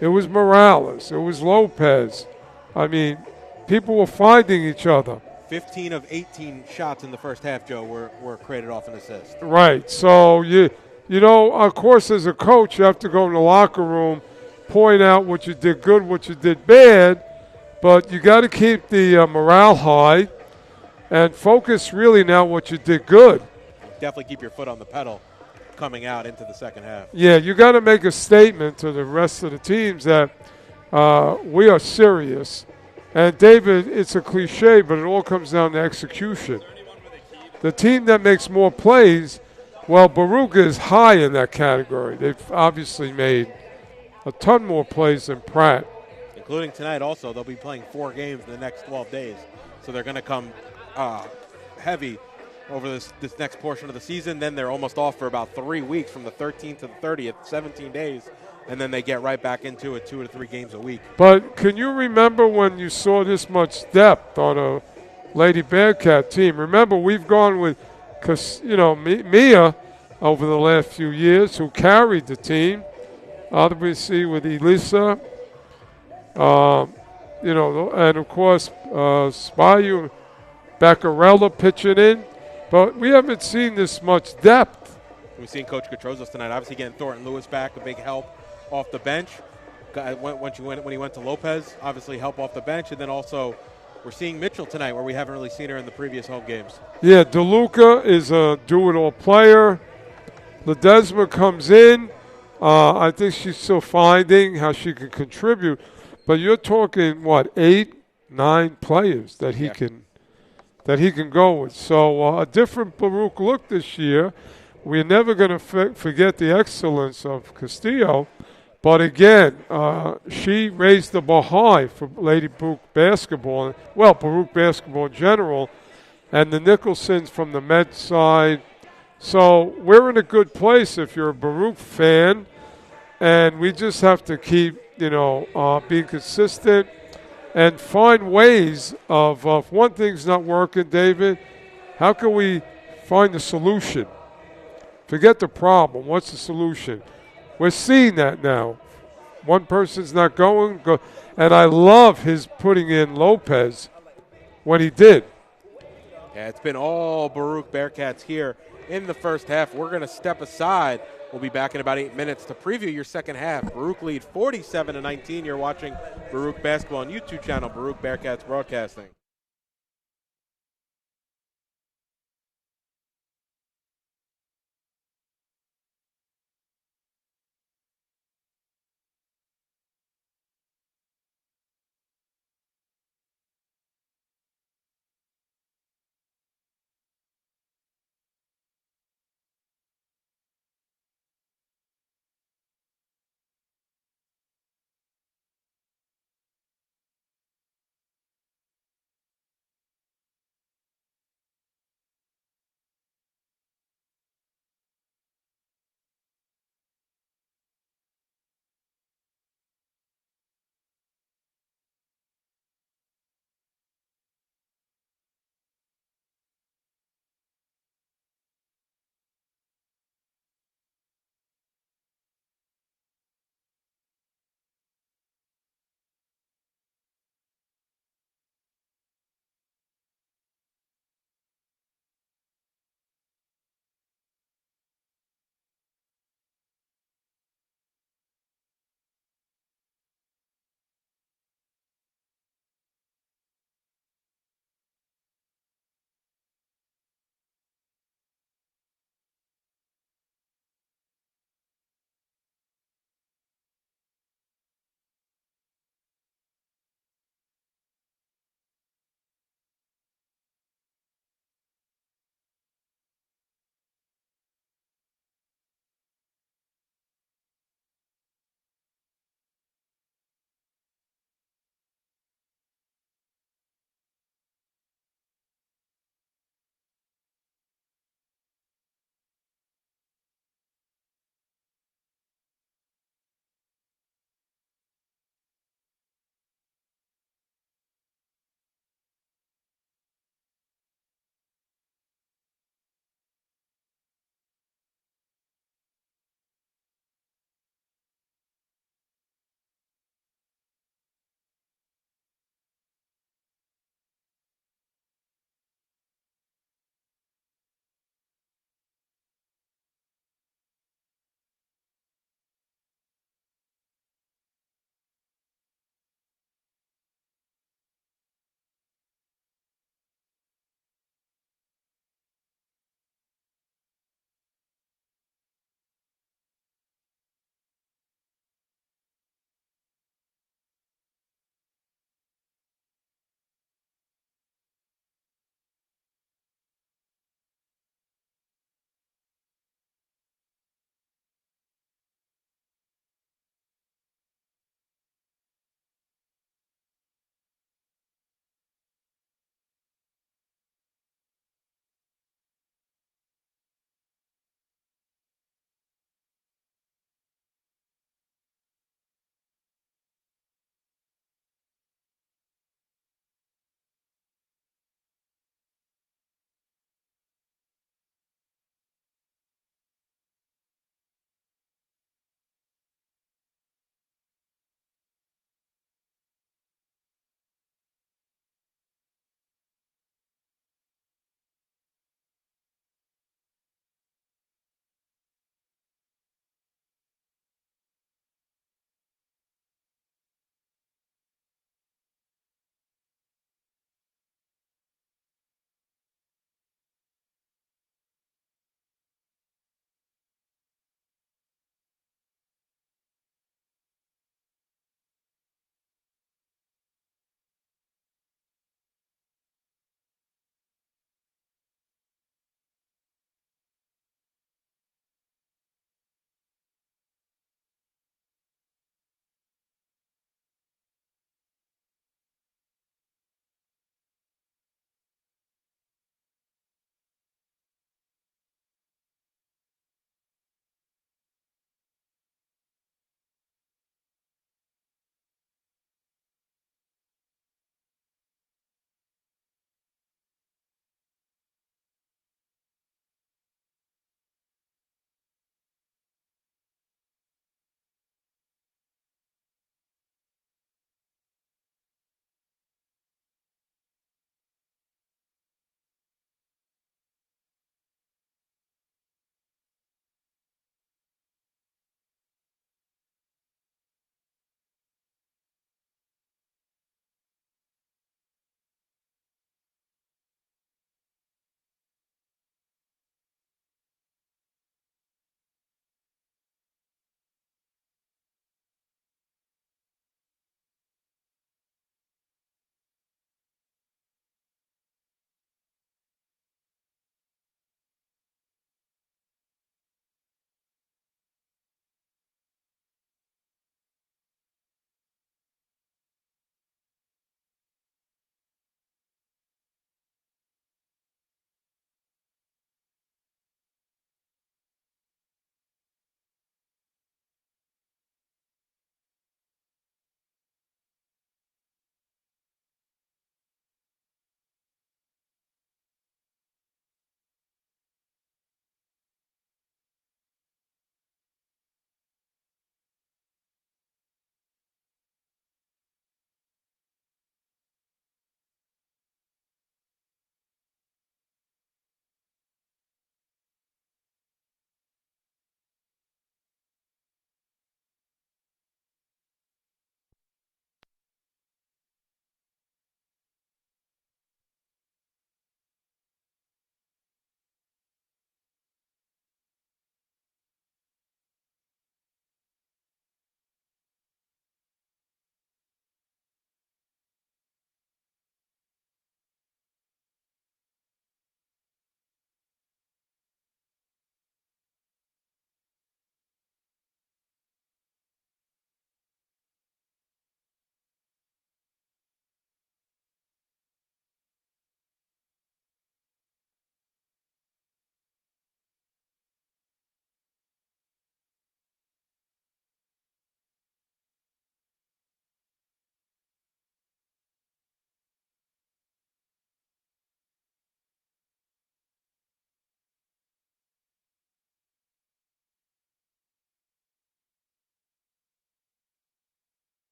Speaker 2: It was Morales. It was Lopez. I mean, people were finding each other.
Speaker 1: 15 of 18 shots in the first half, Joe, were created off an assist.
Speaker 2: Right. So, of course, as a coach, you have to go in the locker room, point out what you did good, what you did bad, but you got to keep the morale high and focus really now what you did good.
Speaker 1: Definitely keep your foot on the pedal coming out into the second half.
Speaker 2: Yeah, you got to make a statement to the rest of the teams that we are serious. And, David, it's a cliche, but it all comes down to execution. The team that makes more plays, well, Baruch is high in that category. They've obviously made a ton more plays than Pratt.
Speaker 1: Including tonight also. They'll be playing 4 games in the next 12 days. So they're going to come heavy over this next portion of the season. Then they're almost off for about 3 weeks from the 13th to the 30th, 17 days. And then they get right back into it 2 to 3 games a week.
Speaker 2: But can you remember when you saw this much depth on a Lady Bearcat team? Remember, we've gone with, Mia over the last few years, who carried the team. Obviously with Elisa, and of course Spayu, Beccarella pitching in. But we haven't seen this much depth.
Speaker 1: We've seen Coach Catrozos tonight, obviously getting Thornton Lewis back, a big help off the bench. When he went to Lopez, obviously help off the bench. And then also we're seeing Mitchell tonight, where we haven't really seen her in the previous home games.
Speaker 2: Yeah, DeLuca is a do-it-all player. Ledesma comes in. I think she's still finding how she can contribute. But you're talking, 8, 9 players that he can go with. So a different Baruch look this year. We're never going to forget the excellence of Castillo. But again, she raised the bar high for Lady Baruch basketball. Well, Baruch basketball in general. And the Nicholsons from the Met side. So we're in a good place if you're a Baruch fan. And we just have to keep, being consistent and find ways of if one thing's not working, David, how can we find the solution? Forget the problem. What's the solution? We're seeing that now. One person's not going. And I love his putting in Lopez when he did.
Speaker 1: Yeah, it's been all Baruch Bearcats here in the first half. We're going to step aside. We'll be back in about 8 minutes to preview your second half. Baruch lead 47-19. You're watching Baruch Basketball on YouTube channel, Baruch Bearcats Broadcasting.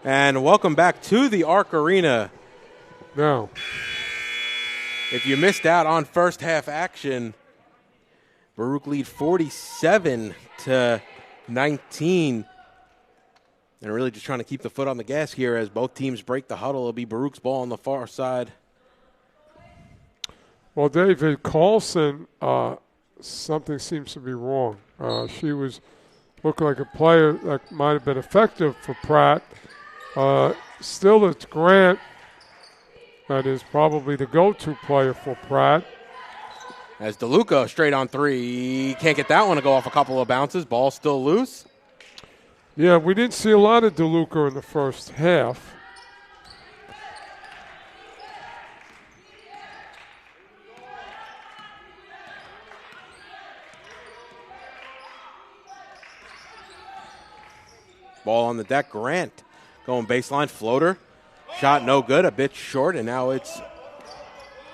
Speaker 1: And welcome back to the Arc Arena.
Speaker 2: Now,
Speaker 1: if you missed out on first half action, Baruch lead 47-19. And really just trying to keep the foot on the gas here as both teams break the huddle. It'll be Baruch's ball on the far side.
Speaker 2: Well, David Carlson, something seems to be wrong. She was looking like a player that might have been effective for Pratt. Still, it's Grant that is probably the go-to player for Pratt.
Speaker 1: As DeLuca straight on three. Can't get that one to go off a couple of bounces. Ball still loose.
Speaker 2: Yeah, we didn't see a lot of DeLuca in the first half.
Speaker 1: Ball on the deck. Grant going baseline floater. Shot no good, a bit short, and now it's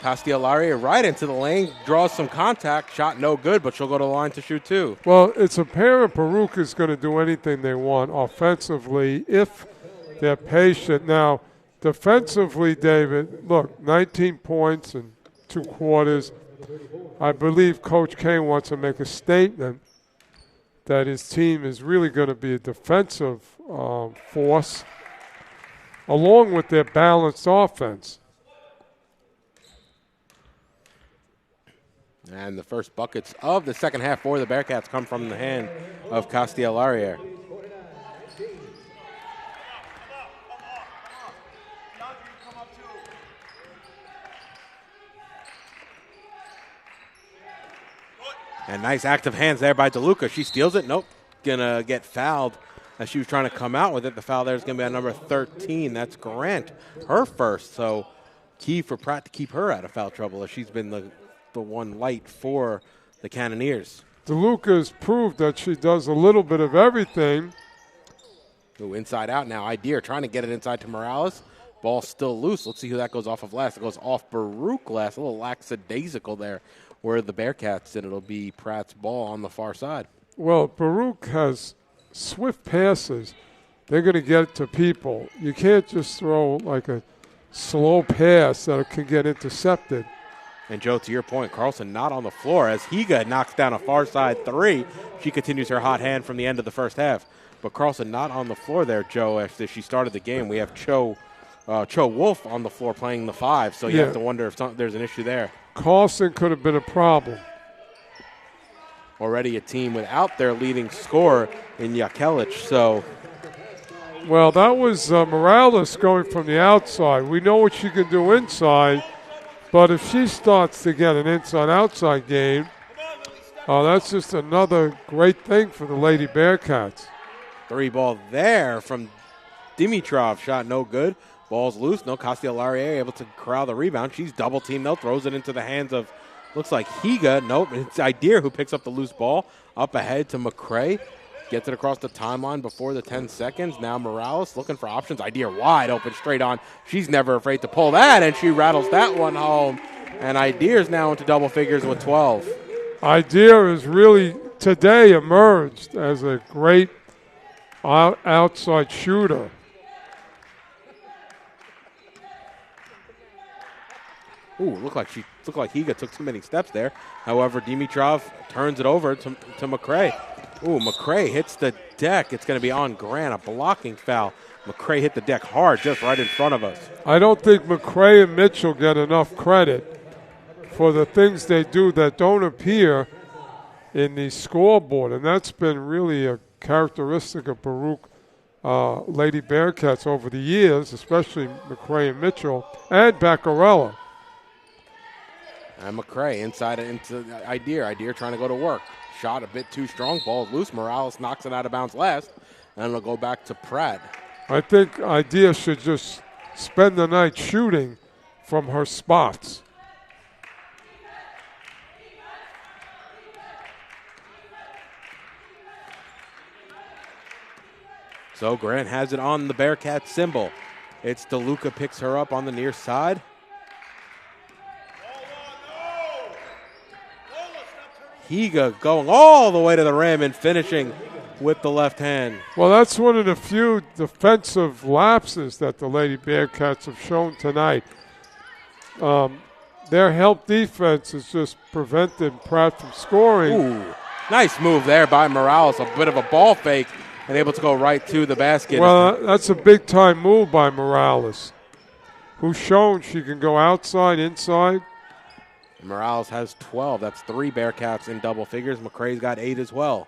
Speaker 1: Kostyal-Larrier right into the lane, draws some contact. Shot no good, but she'll go to the line to shoot two.
Speaker 2: Well, it's apparent Baruch is going to do anything they want offensively if they're patient. Now, defensively, David, look, 19 points in 2 quarters. I believe Coach Kane wants to make a statement that his team is really going to be a defensive force along with their balanced offense.
Speaker 1: And the first buckets of the second half for the Bearcats come from the hand of Kostyal-Larrier. And nice active hands there by DeLuca. She steals it. Nope. Gonna get fouled as she was trying to come out with it. The foul there is going to be on number 13. That's Grant, her first. So key for Pratt to keep her out of foul trouble as she's been the one light for the Cannoneers.
Speaker 2: DeLuca's proved that she does a little bit of everything.
Speaker 1: Ooh, inside out now. Idir trying to get it inside to Morales. Ball still loose. Let's see who that goes off of last. It goes off Baruch last. A little lackadaisical there where the Bearcats, and it'll be Pratt's ball on the far side.
Speaker 2: Well, Baruch has swift passes. They're going to get it to people. You can't just throw like a slow pass that can get intercepted.
Speaker 1: And, Joe, to your point, Carlson not on the floor as Higa knocks down a far side three. She continues her hot hand from the end of the first half. But Carlson not on the floor there, Joe, as she started the game. We have Cho Wolf on the floor playing the 5, so you have to wonder if there's an issue there.
Speaker 2: Carlson could have been a problem.
Speaker 1: Already a team without their leading scorer in Yakelic, so.
Speaker 2: Well, that was Morales going from the outside. We know what she can do inside, but if she starts to get an inside-outside game, that's just another great thing for the Lady Bearcats.
Speaker 1: 3 ball there from Dimitrov. Shot no good. Ball's loose. No, Kostyal-Larrier able to corral the rebound. She's double-teamed, though. Throws it into the hands of, looks like Higa. Nope, it's Idir who picks up the loose ball. Up ahead to McRae. Gets it across the timeline before the 10 seconds. Now Morales looking for options. Idir wide open, straight on. She's never afraid to pull that, and she rattles that one home. And Idir's now into double figures with 12.
Speaker 2: Idir has really today emerged as a great outside shooter.
Speaker 1: Ooh, looked like Higa took too many steps there. However, Dimitrov turns it over to McRae. Ooh, McRae hits the deck. It's going to be on Grant, a blocking foul. McRae hit the deck hard just right in front of us.
Speaker 2: I don't think McRae and Mitchell get enough credit for the things they do that don't appear in the scoreboard, and that's been really a characteristic of Baruch Lady Bearcats over the years, especially McRae and Mitchell, and Baccarella.
Speaker 1: And McRae inside into Idir. Idir trying to go to work. Shot a bit too strong. Ball loose. Morales knocks it out of bounds last. And it'll go back to Pratt.
Speaker 2: I think Idir should just spend the night shooting from her spots.
Speaker 1: So Grant has it on the Bearcat symbol. It's DeLuca picks her up on the near side. Higa going all the way to the rim and finishing with the left hand.
Speaker 2: Well, that's one of the few defensive lapses that the Lady Bearcats have shown tonight. Their help defense has just prevented Pratt from scoring.
Speaker 1: Ooh, nice move there by Morales. A bit of a ball fake and able to go right to the basket.
Speaker 2: Well, that's a big-time move by Morales, who's shown she can go outside, inside.
Speaker 1: Morales has 12. That's 3 Bearcats in double figures. McRae's got 8 as well.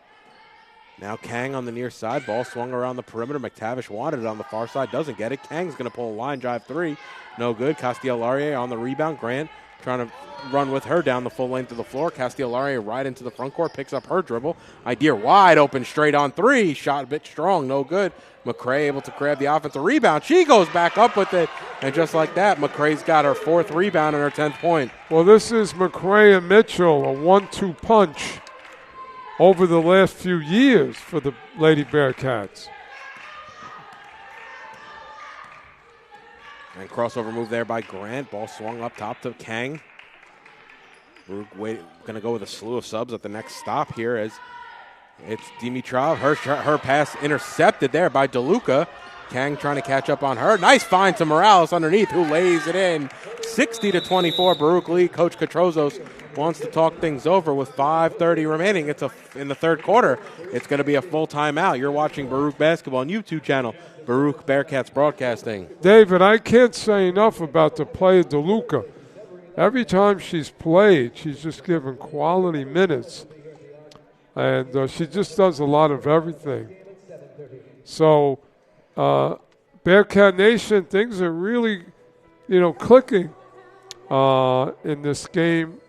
Speaker 1: Now Kang on the near side. Ball swung around the perimeter. McTavish wanted it on the far side. Doesn't get it. Kang's going to pull a line drive 3. No good. Kostyal-Larrier on the rebound. Grant trying to run with her down the full length of the floor. Kostyal-Larrier right into the front court. Picks up her dribble. Idir wide open straight on 3. Shot a bit strong. No good. McRae able to grab the offensive rebound. She goes back up with it. And just like that, McRae's got her 4th rebound and her 10th point.
Speaker 2: Well, this is McRae and Mitchell, a 1-2 punch over the last few years for the Lady Bearcats.
Speaker 1: And crossover move there by Grant. Ball swung up top to Kang. We're going to go with a slew of subs at the next stop here as it's Dimitrov. Her pass intercepted there by DeLuca. Kang trying to catch up on her. Nice find to Morales underneath, who lays it in. 60-24, Baruch lead. Coach Katrozos wants to talk things over with 5:30 remaining. It's in the third quarter. It's going to be a full timeout. You're watching Baruch Basketball on YouTube channel, Baruch Bearcats Broadcasting.
Speaker 2: David, I can't say enough about the play of DeLuca. Every time she's played, she's just given quality minutes. And she just does a lot of everything. So, Bearcat Nation, things are really, clicking in this game,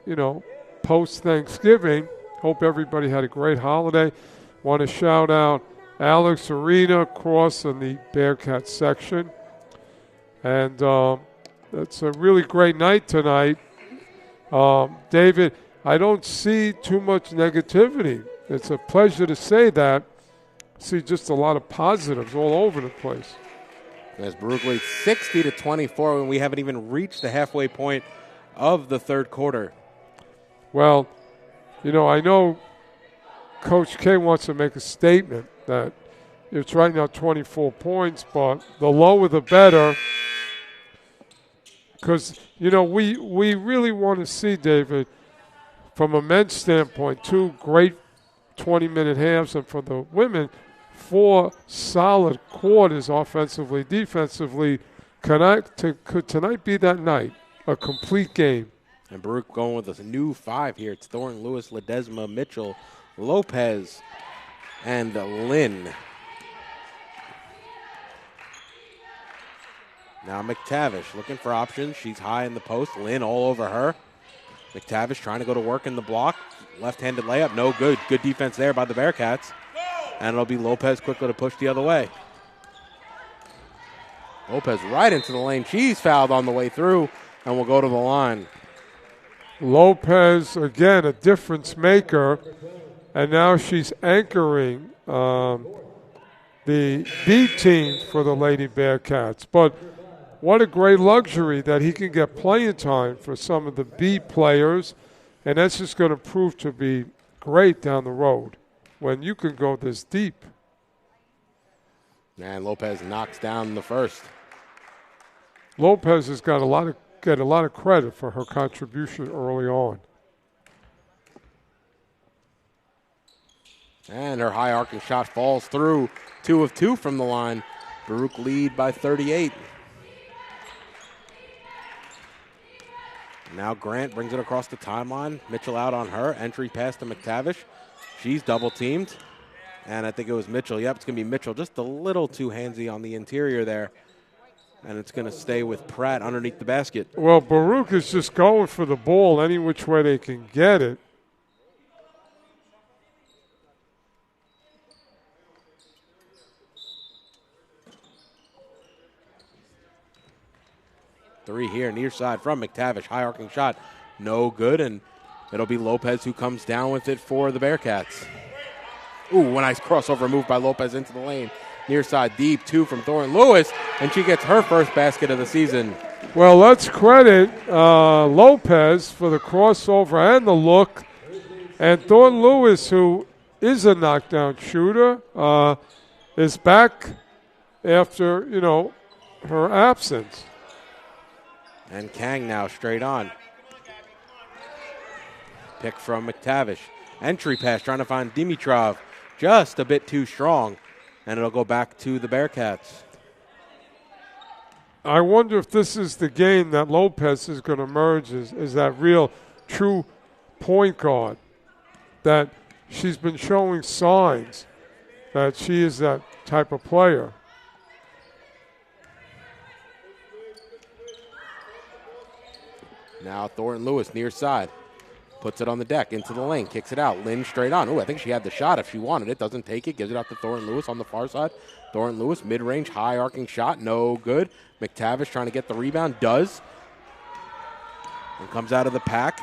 Speaker 2: post-Thanksgiving. Hope everybody had a great holiday. Want to shout out Alex Arena Cross in the Bearcat section. And it's a really great night tonight. David, I don't see too much negativity. It's a pleasure to say that. See just a lot of positives all over the place.
Speaker 1: As Baruch leads 60-24 when we haven't even reached the halfway point of the third quarter.
Speaker 2: Well, I know Coach K wants to make a statement that it's right now 24 points, but the lower the better. Because, we really want to see, David, from a men's standpoint, 2 great 20-minute halves, and for the women, 4 solid quarters offensively, defensively. Could tonight be that night? A complete game.
Speaker 1: And Baruch going with a new 5 here. It's Thornton, Lewis, Ledesma, Mitchell, Lopez, and Lynn. Now McTavish looking for options. She's high in the post. Lynn all over her. McTavish trying to go to work in the block. Left-handed layup, no good. Good defense there by the Bearcats. And it'll be Lopez quickly to push the other way. Lopez right into the lane. She's fouled on the way through and will go to the line.
Speaker 2: Lopez, again, a difference maker. And now she's anchoring the B team for the Lady Bearcats. But what a great luxury that he can get playing time for some of the B players. And that's just going to prove to be great down the road when you can go this deep.
Speaker 1: And Lopez knocks down the first.
Speaker 2: Lopez has got a lot of credit for her contribution early on.
Speaker 1: And her high arcing shot falls through. 2 of 2 from the line. Baruch lead by 38. Now Grant brings it across the timeline. Mitchell out on her. Entry pass to McTavish. She's double teamed. And I think it was Mitchell. Yep, it's going to be Mitchell. Just a little too handsy on the interior there. And it's going to stay with Pratt underneath the basket.
Speaker 2: Well, Baruch is just going for the ball any which way they can get it.
Speaker 1: Three here, near side from McTavish. High arcing shot, no good, and it'll be Lopez who comes down with it for the Bearcats. Ooh, a nice crossover move by Lopez into the lane. Near side deep, 2 from Thornton Lewis, and she gets her first basket of the season.
Speaker 2: Well, let's credit Lopez for the crossover and the look. And Thornton Lewis, who is a knockdown shooter, is back after, her absence.
Speaker 1: And Kang now straight on. Pick from McTavish. Entry pass trying to find Dimitrov. Just a bit too strong. And it'll go back to the Bearcats.
Speaker 2: I wonder if this is the game that Lopez is going to emerge as that real, true point guard. That she's been showing signs that she is that type of player.
Speaker 1: Now Thornton Lewis near side. Puts it on the deck, into the lane, kicks it out. Lynn straight on. Ooh, I think she had the shot if she wanted it. Doesn't take it, gives it out to Thornton Lewis on the far side. Thornton Lewis, mid-range, high arcing shot, no good. McTavish trying to get the rebound, does. And comes out of the pack.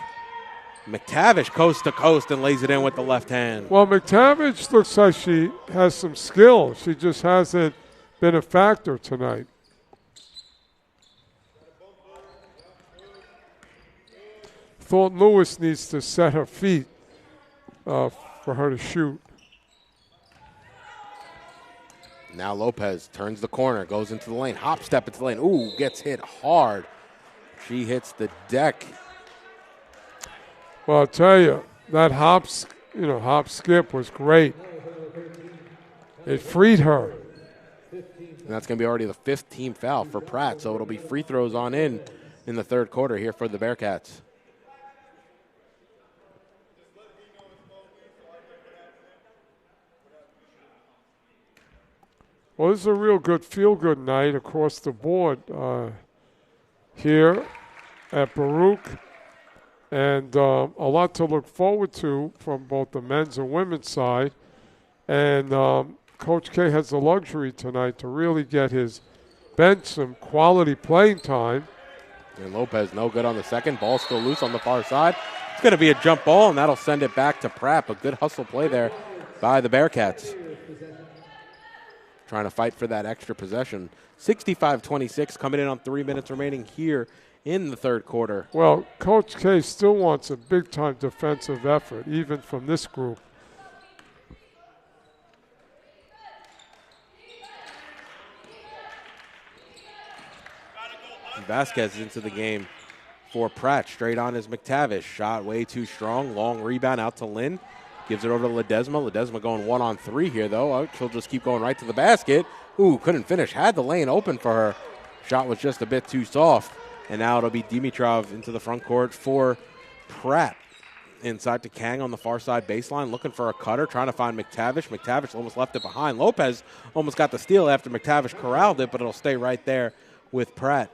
Speaker 1: McTavish coast to coast and lays it in with the left hand.
Speaker 2: Well, McTavish looks like she has some skill. She just hasn't been a factor tonight. Thornton Lewis needs to set her feet for her to shoot.
Speaker 1: Now Lopez turns the corner, goes into the lane, hop step into the lane. Ooh, gets hit hard. She hits the deck.
Speaker 2: Well, I'll tell you, that hop skip was great. It freed her.
Speaker 1: And that's going to be already the 5th team foul for Pratt, so it'll be free throws on in the third quarter here for the Bearcats.
Speaker 2: Well, this is a real good feel-good night across the board here at Baruch. And a lot to look forward to from both the men's and women's side. And Coach K has the luxury tonight to really get his bench some quality playing time.
Speaker 1: And Lopez no good on the second. Ball still loose on the far side. It's going to be a jump ball, and that'll send it back to Pratt. A good hustle play there by the Bearcats. Trying to fight for that extra possession. 65-26 coming in on 3 minutes remaining here in the third quarter.
Speaker 2: Well, Coach K still wants a big-time defensive effort, even from this group.
Speaker 1: Vasquez into the game for Pratt. Straight on is McTavish. Shot way too strong. Long rebound out to Lynn. Gives it over to Ledesma. Ledesma going 1-on-3 here, though. Oh, she'll just keep going right to the basket. Ooh, couldn't finish. Had the lane open for her. Shot was just a bit too soft. And now it'll be Dimitrov into the front court for Pratt. Inside to Kang on the far side baseline, looking for a cutter, trying to find McTavish. McTavish almost left it behind. Lopez almost got the steal after McTavish corralled it, but it'll stay right there with Pratt.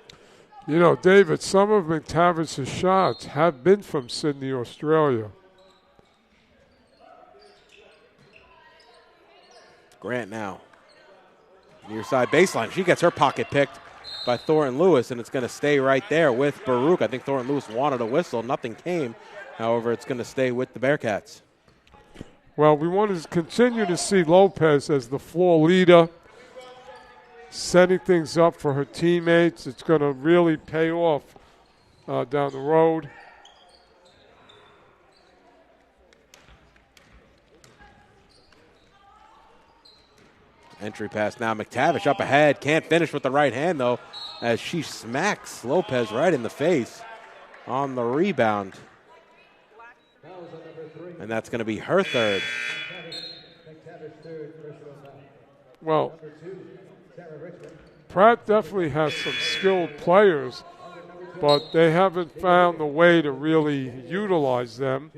Speaker 2: You know, David, some of McTavish's shots have been from Sydney, Australia.
Speaker 1: Grant now. Near side baseline. She gets her pocket picked by Thornton Lewis, and it's going to stay right there with Baruch. I think Thornton Lewis wanted a whistle. Nothing came. However, it's going to stay with the Bearcats.
Speaker 2: Well, we want to continue to see Lopez as the floor leader, setting things up for her teammates. It's going to really pay off down the road.
Speaker 1: Entry pass now. McTavish up ahead. Can't finish with the right hand, though, as she smacks Lopez right in the face on the rebound. And that's going to be her third.
Speaker 2: Well, Pratt definitely has some skilled players, but they haven't found the way to really utilize them.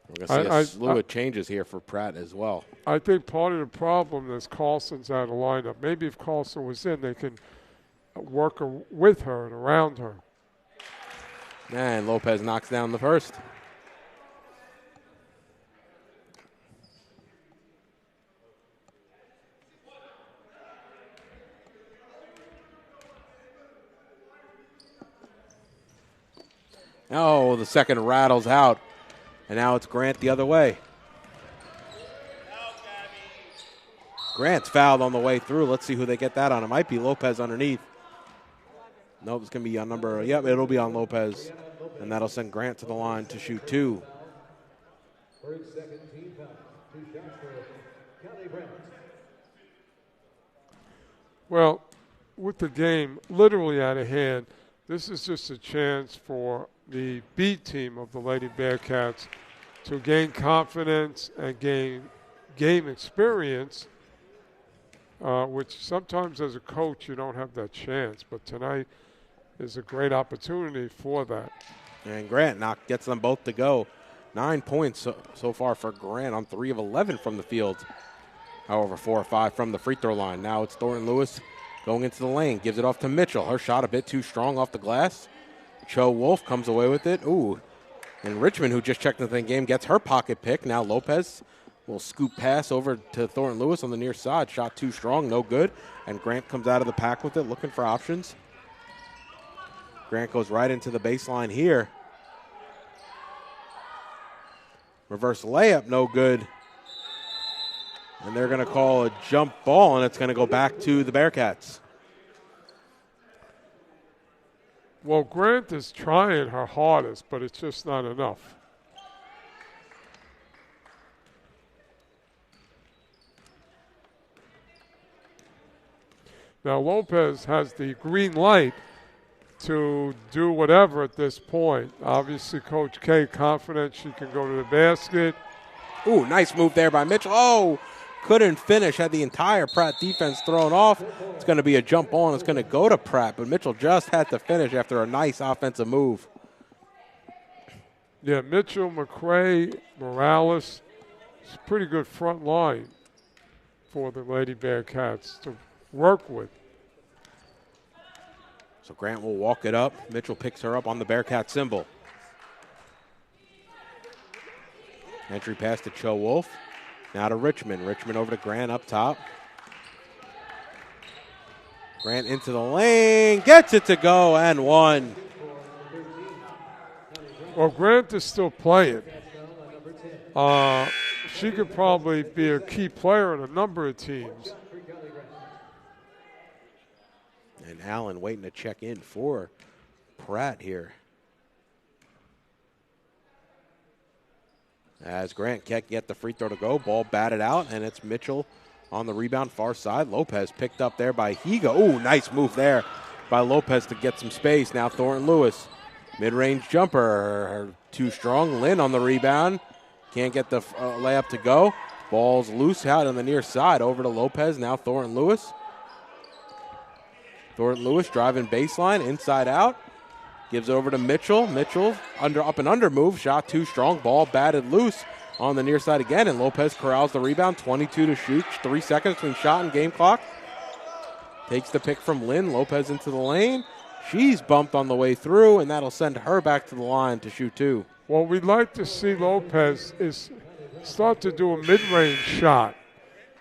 Speaker 1: We're going to see a slew of changes here for Pratt as well.
Speaker 2: I think part of the problem is Carlson's out of lineup. Maybe if Carlson was in, they can work with her and around her.
Speaker 1: And Lopez knocks down the first. Oh, the second rattles out. And now it's Grant the other way. Grant's fouled on the way through. Let's see who they get that on. It might be Lopez underneath. Nope, it's going to be on number, yep, it'll be on Lopez. and that'll send Grant to the line to shoot 2.
Speaker 3: For its second team foul. 2 shots for Kelly Grant.
Speaker 2: Well, with the game literally out of hand, this is just a chance for the B team of the Lady Bearcats to gain confidence and gain game experience, which sometimes as a coach you don't have that chance. But tonight is a great opportunity for that.
Speaker 1: And Grant gets them both to go. 9 points so far for Grant on 3 of 11 from the field. However, 4 or 5 from the free throw line. Now it's Thornton Lewis going into the lane. Gives it off to Mitchell. Her shot a bit too strong off the glass. Cho Wolf comes away with it. Ooh. And Richmond, who just checked into the game, gets her pocket pick. Now Lopez will scoop pass over to Thornton Lewis on the near side. Shot too strong, no good. And Grant comes out of the pack with it, looking for options. Grant goes right into the baseline here. Reverse layup, no good. And they're going to call a jump ball, and it's going to go back to the Bearcats.
Speaker 2: Well, Grant is trying her hardest, but it's just not enough. Now Lopez has the green light to do whatever at this point. Obviously, Coach K confident she can go to the basket.
Speaker 1: Ooh, nice move there by Mitchell. Oh, couldn't finish. Had the entire Pratt defense thrown off. It's going to be a jump ball, and it's going to go to Pratt. But Mitchell just had to finish after a nice offensive move.
Speaker 2: Yeah, Mitchell, McRae, Morales. It's a pretty good front line for the Lady Bearcats to work with.
Speaker 1: So Grant will walk it up. Mitchell picks her up on the Bearcat symbol. Entry pass to Cho Wolf. Now to Richmond. Richmond over to Grant up top. Grant into the lane. Gets it to go and one.
Speaker 2: Well, Grant is still playing. She could probably be a key player on a number of teams.
Speaker 1: And Allen waiting to check in for Pratt here. As Grant can't get the free throw to go, ball batted out, and it's Mitchell on the rebound far side. Lopez picked up there by Higa. Ooh, nice move there by Lopez to get some space. Now Thornton Lewis, mid-range jumper, too strong. Lynn on the rebound, can't get the layup to go. Ball's loose out on the near side over to Lopez. Now Thornton Lewis. Thornton Lewis driving baseline, inside out. Gives it over to Mitchell. Mitchell, up and under move. Shot too strong. Ball batted loose on the near side again. And Lopez corrals the rebound. 22 to shoot. 3 seconds between shot and game clock. Takes the pick from Lynn. Lopez into the lane. She's bumped on the way through, and that'll send her back to the line to shoot 2.
Speaker 2: What we'd like to see Lopez is start to do a mid-range shot.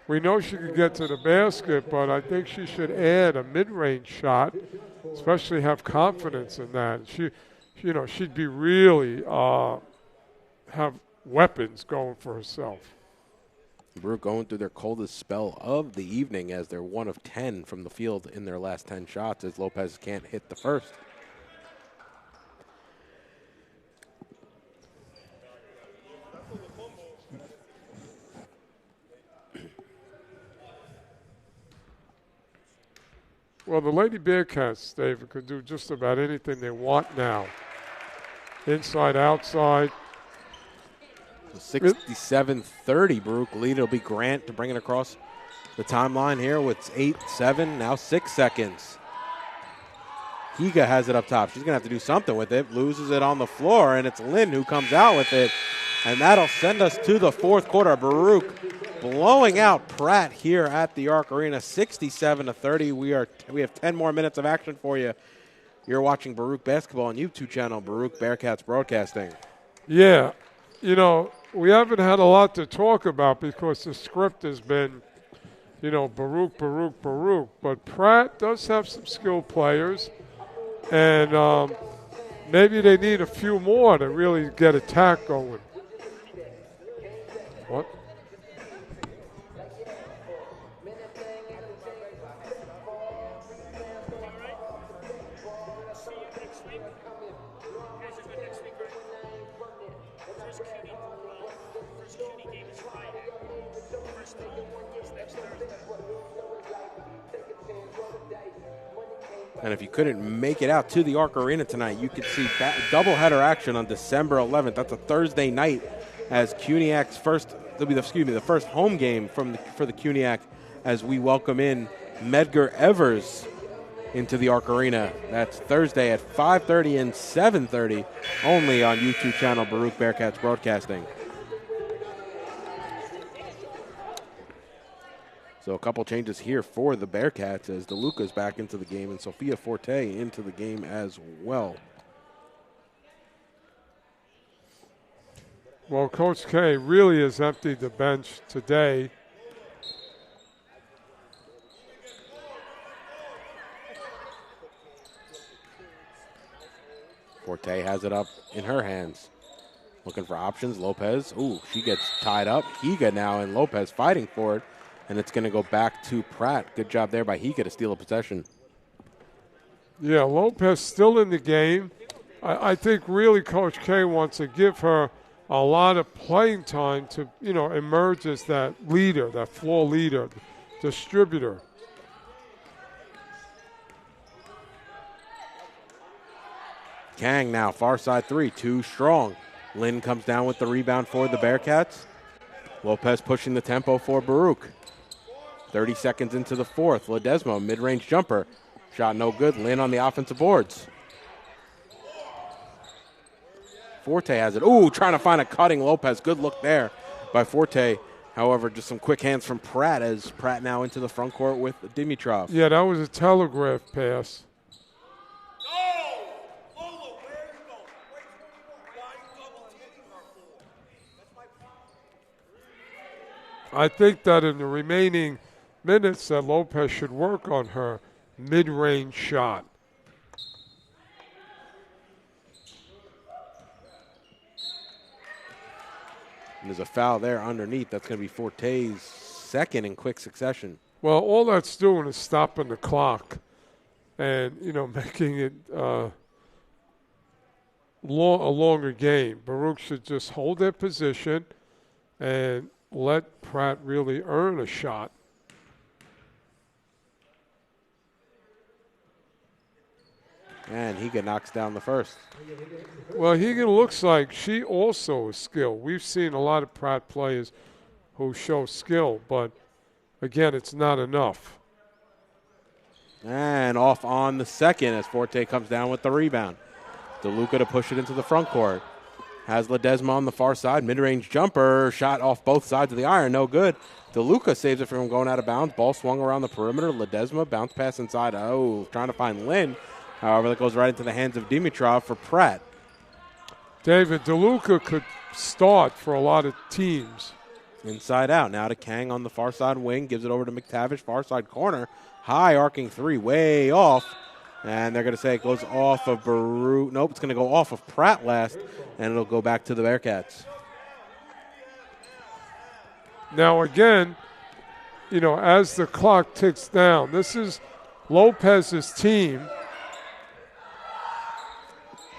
Speaker 2: We know she could get to the basket, but I think she should add a mid-range shot, especially have confidence in that. She'd be really have weapons going for herself.
Speaker 1: Baruch going through their coldest spell of the evening as they're 1 of 10 from the field in their last 10 shots as Lopez can't hit the first.
Speaker 2: Well, the Lady Bearcats, David, could do just about anything they want now. Inside, outside.
Speaker 1: 67-30, Baruch lead. It'll be Grant to bring it across the timeline here with 8-7, now 6 seconds. Higa has it up top. She's going to have to do something with it. Loses it on the floor, and it's Lynn who comes out with it. And that'll send us to the fourth quarter. Baruch blowing out Pratt here at the Arc Arena, 67-30. We have 10 more minutes of action for you. You're watching Baruch Basketball on YouTube channel, Baruch Bearcats Broadcasting.
Speaker 2: Yeah, we haven't had a lot to talk about because the script has been, Baruch, Baruch, Baruch. But Pratt does have some skilled players, and maybe they need a few more to really get attack going. What?
Speaker 1: And if you couldn't make it out to the Arc Arena tonight, you could see doubleheader action on December 11th. That's a Thursday night, as CUNYAC's the first home game for the CUNYAC, as we welcome in Medgar Evers into the Arc Arena. That's Thursday at 5:30 and 7:30, only on YouTube channel Baruch Bearcats Broadcasting. So a couple changes here for the Bearcats, as DeLuca's back into the game and Sophia Forte into the game as well.
Speaker 2: Well, Coach K really has emptied the bench today.
Speaker 1: Forte has it up in her hands. Looking for options. Lopez. Ooh, she gets tied up. Higa now, and Lopez fighting for it. And it's going to go back to Pratt. Good job there by Higa to steal a possession.
Speaker 2: Yeah, Lopez still in the game. I think really Coach K wants to give her a lot of playing time to, emerge as that leader, that floor leader, distributor.
Speaker 1: Kang now, far side three, too strong. Lynn comes down with the rebound for the Bearcats. Lopez pushing the tempo for Baruch. 30 seconds into the fourth. Ledesma, mid-range jumper. Shot no good. Lynn on the offensive boards. Forte has it. Ooh, trying to find a cutting Lopez. Good look there by Forte. However, just some quick hands from Pratt, as Pratt now into the front court with Dimitrov.
Speaker 2: Yeah, that was a telegraph pass. I think that in the remaining minutes that Lopez should work on her mid-range shot.
Speaker 1: And there's a foul there underneath. That's going to be Forte's second in quick succession.
Speaker 2: Well, all that's doing is stopping the clock and, making it a longer game. Baruch should just hold their position and let Pratt really earn a shot.
Speaker 1: And Higa knocks down the first.
Speaker 2: Well, Higa looks like she also is skilled. We've seen a lot of Pratt players who show skill, but, again, it's not enough.
Speaker 1: And off on the second as Forte comes down with the rebound. DeLuca to push it into the front court. Has Ledesma on the far side. Mid-range jumper. Shot off both sides of the iron. No good. DeLuca saves it from going out of bounds. Ball swung around the perimeter. Ledesma bounce pass inside. Oh, trying to find Lynn. However, that goes right into the hands of Dimitrov for Pratt.
Speaker 2: David, DeLuca could start for a lot of teams.
Speaker 1: Inside out. Now to Kang on the far side wing. Gives it over to McTavish. Far side corner. High arcing three. Way off. And they're going to say it goes off of Baruch. Nope, it's going to go off of Pratt last. And it'll go back to the Bearcats.
Speaker 2: Now, again, as the clock ticks down, this is Lopez's team.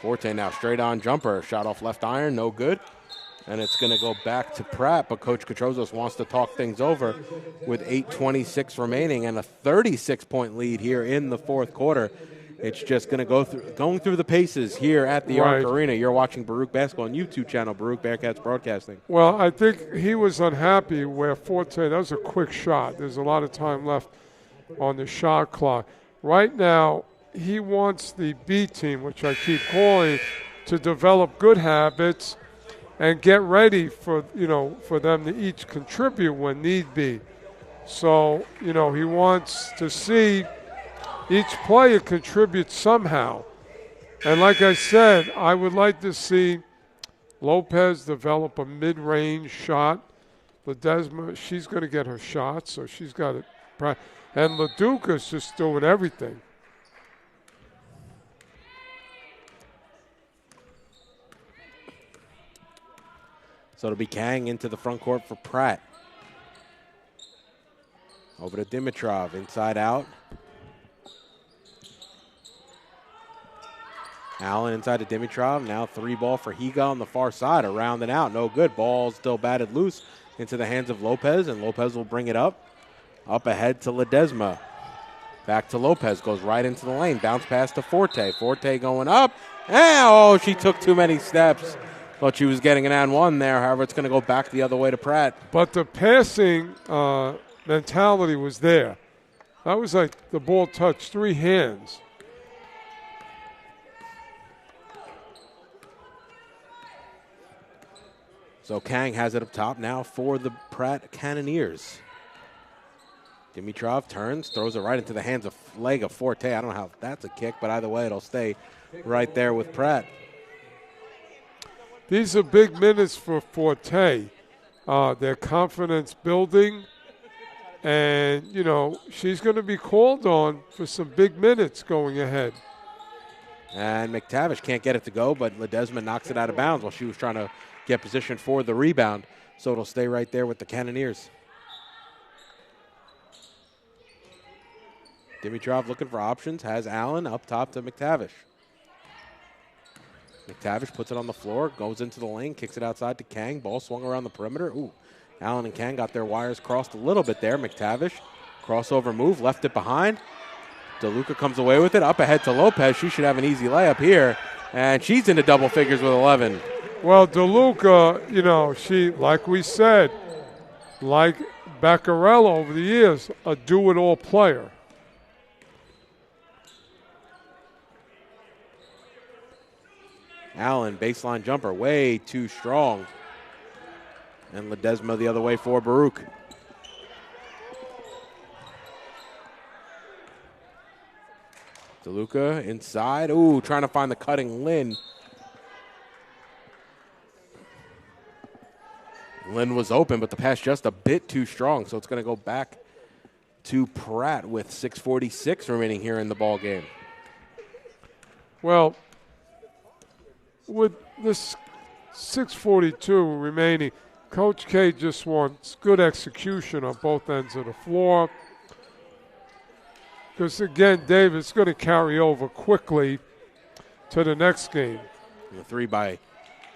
Speaker 1: Forte now straight on jumper. Shot off left iron, no good. And it's going to go back to Pratt, but Coach Cotrozos wants to talk things over with 8:26 remaining and a 36-point lead here in the fourth quarter. It's just going to going through the paces here at the Arc Arena. You're watching Baruch Basketball on YouTube channel, Baruch Bearcats Broadcasting.
Speaker 2: Well, I think he was unhappy where Forte, that was a quick shot. There's a lot of time left on the shot clock. Right now, he wants the B team, which I keep calling, to develop good habits and get ready for them to each contribute when need be. So, he wants to see each player contribute somehow. And like I said, I would like to see Lopez develop a mid-range shot. Ledesma, she's going to get her shots, so she's got it. And LaDuca's just doing everything.
Speaker 1: So it'll be Kang into the front court for Pratt. Over to Dimitrov, inside out. Allen inside to Dimitrov. Now three ball for Higa on the far side. Around and out. No good. Ball still batted loose into the hands of Lopez, and Lopez will bring it up. Up ahead to Ledesma. Back to Lopez, goes right into the lane. Bounce pass to Forte. Forte going up. And, she took too many steps. Thought she was getting an and one there. However, it's going to go back the other way to Pratt.
Speaker 2: But the passing mentality was there. That was like the ball touched 3 hands.
Speaker 1: So Kang has it up top now for the Pratt Cannoneers. Dimitrov turns, throws it right into the leg of Forte. I don't know how that's a kick, but either way, it'll stay right there with Pratt.
Speaker 2: These are big minutes for Forte. Their confidence building. And, she's going to be called on for some big minutes going ahead.
Speaker 1: And McTavish can't get it to go, but Ledesma knocks it out of bounds while she was trying to get position for the rebound. So it'll stay right there with the Cannoneers. Dimitrov looking for options, has Allen up top to McTavish. McTavish puts it on the floor, goes into the lane, kicks it outside to Kang. Ball swung around the perimeter. Ooh, Allen and Kang got their wires crossed a little bit there. McTavish, crossover move, left it behind. DeLuca comes away with it, up ahead to Lopez. She should have an easy layup here, and she's into double figures with 11.
Speaker 2: Well, DeLuca, she, like we said, like Baccarello over the years, a do-it-all player.
Speaker 1: Allen, baseline jumper, way too strong. And Ledesma the other way for Baruch. DeLuca inside. Ooh, trying to find the cutting Lynn. Lynn was open, but the pass just a bit too strong, so it's going to go back to Pratt with 6:46 remaining here in the ball game.
Speaker 2: Well, with this 6:42 remaining, Coach K just wants good execution on both ends of the floor. Because, again, Dave, it's going to carry over quickly to the next game.
Speaker 1: And the 3 by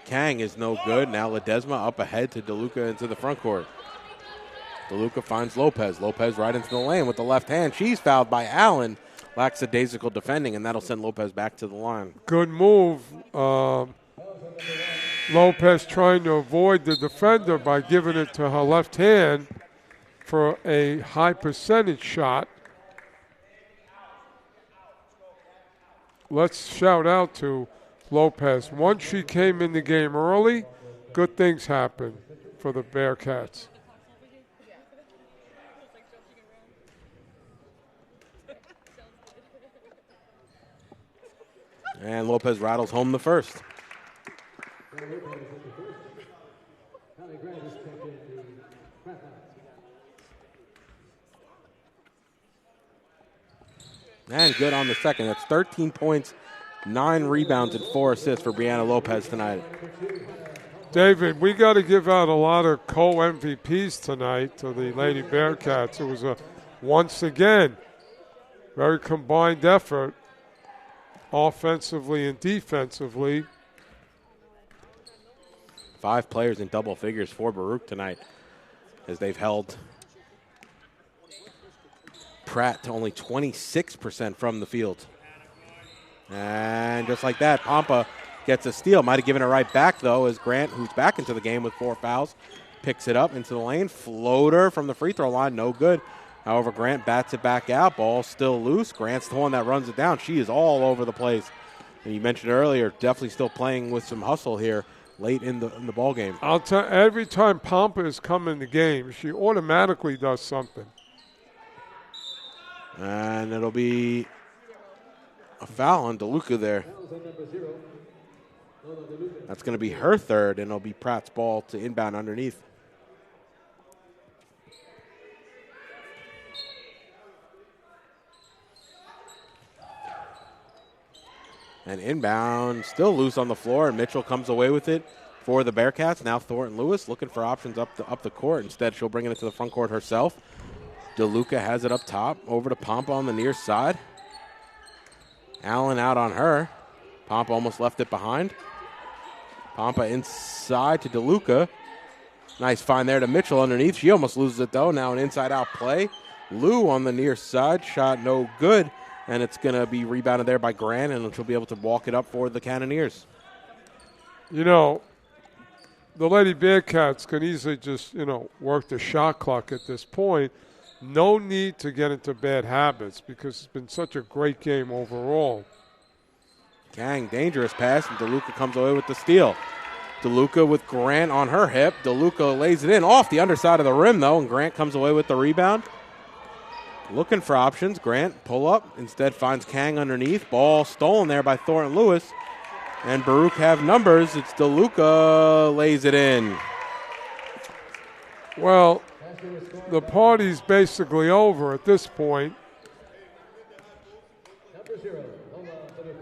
Speaker 1: Kang is no good. Now Ledesma up ahead to DeLuca into the front court. DeLuca finds Lopez. Lopez right into the lane with the left hand. She's fouled by Allen. Lackadaisical defending, and that'll send Lopez back to the line.
Speaker 2: Good move. Lopez trying to avoid the defender by giving it to her left hand for a high percentage shot. Let's shout out to Lopez. Once she came in the game early, good things happened for the Bearcats.
Speaker 1: And Lopez rattles home the first. And good on the second. That's 13 points, 9 rebounds, and 4 assists for Brianna Lopez tonight.
Speaker 2: David, we got to give out a lot of co-MVPs tonight to the Lady Bearcats. It was once again, very combined effort, offensively and defensively.
Speaker 1: 5 players in double figures for Baruch tonight as they've held Pratt to only 26% from the field. And just like that, Pompa gets a steal. Might have given it right back, though, as Grant, who's back into the game with 4 fouls, picks it up into the lane. Floater from the free throw line, no good. However, Grant bats it back out. Ball still loose. Grant's the one that runs it down. She is all over the place. And you mentioned earlier, definitely still playing with some hustle here late in the ball game.
Speaker 2: I'll tell you, every time Pompa has come in the game, she automatically does something.
Speaker 1: And it'll be a foul on DeLuca there. That's going to be her third, and it'll be Pratt's ball to inbound underneath. And inbound, still loose on the floor, and Mitchell comes away with it for the Bearcats. Now Thornton Lewis looking for options up the court. Instead, she'll bring it to the front court herself. DeLuca has it up top, over to Pompa on the near side. Allen out on her. Pompa almost left it behind. Pompa inside to DeLuca. Nice find there to Mitchell underneath. She almost loses it, though. Now an inside-out play. Lou on the near side, shot no good, and it's going to be rebounded there by Grant, and she'll be able to walk it up for the Cannoneers.
Speaker 2: You know, the Lady Bearcats can easily just, work the shot clock at this point. No need to get into bad habits because it's been such a great game overall.
Speaker 1: Kang, dangerous pass, and DeLuca comes away with the steal. DeLuca with Grant on her hip. DeLuca lays it in off the underside of the rim, though, and Grant comes away with the rebound. Looking for options. Grant pull up. Instead finds Kang underneath. Ball stolen there by Thornton Lewis. And Baruch have numbers. It's DeLuca lays it in.
Speaker 2: Well, the party's basically over at this point.
Speaker 3: Number 0, Lola Idir.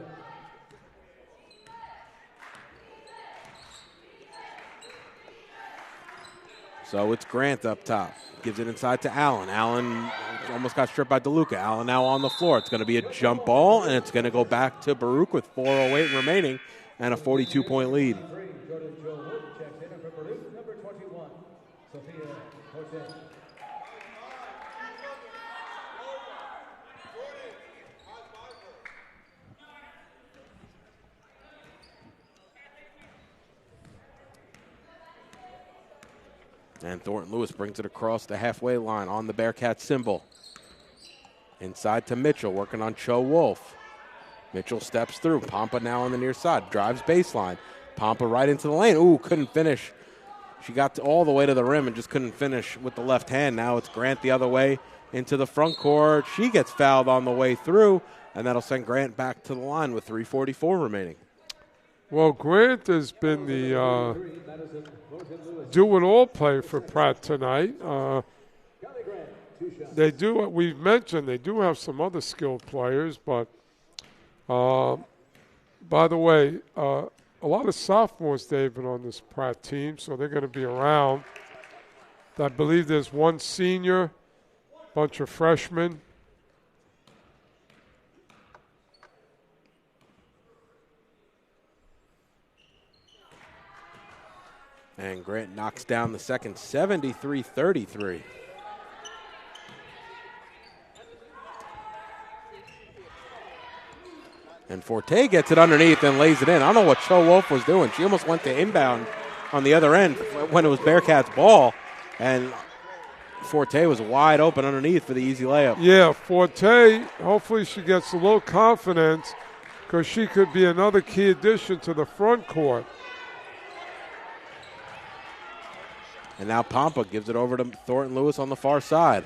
Speaker 1: So it's Grant up top. Gives it inside to Allen. Allen almost got stripped by DeLuca. Allen now on the floor. It's going to be a jump ball, and it's going to go back to Baruch with 4:08 remaining and a 42-point lead.
Speaker 3: Jordan Joe Wood checks in for Baruch, number 21, Sophia Cortez.
Speaker 1: And Thornton Lewis brings it across the halfway line on the Bearcat symbol. Inside to Mitchell, working on Cho Wolf. Mitchell steps through. Pompa now on the near side. Drives baseline. Pompa right into the lane. Ooh, couldn't finish. She got all the way to the rim and just couldn't finish with the left hand. Now it's Grant the other way into the front court. She gets fouled on the way through, and that'll send Grant back to the line with 3:44 remaining.
Speaker 2: Well, Grant has been the do-it-all player for Pratt tonight. They do, we've mentioned, they do have some other skilled players, but by the way, a lot of sophomores, David, on this Pratt team, so they're going to be around. I believe there's one senior, bunch of freshmen.
Speaker 1: And Grant knocks down the second, 73-33. And Forte gets it underneath and lays it in. I don't know what Cho Wolf was doing. She almost went to inbound on the other end when it was Bearcats' ball. And Forte was wide open underneath for the easy layup.
Speaker 2: Yeah, Forte, hopefully she gets a little confidence because she could be another key addition to the front court.
Speaker 1: And now Pompa gives it over to Thornton Lewis on the far side.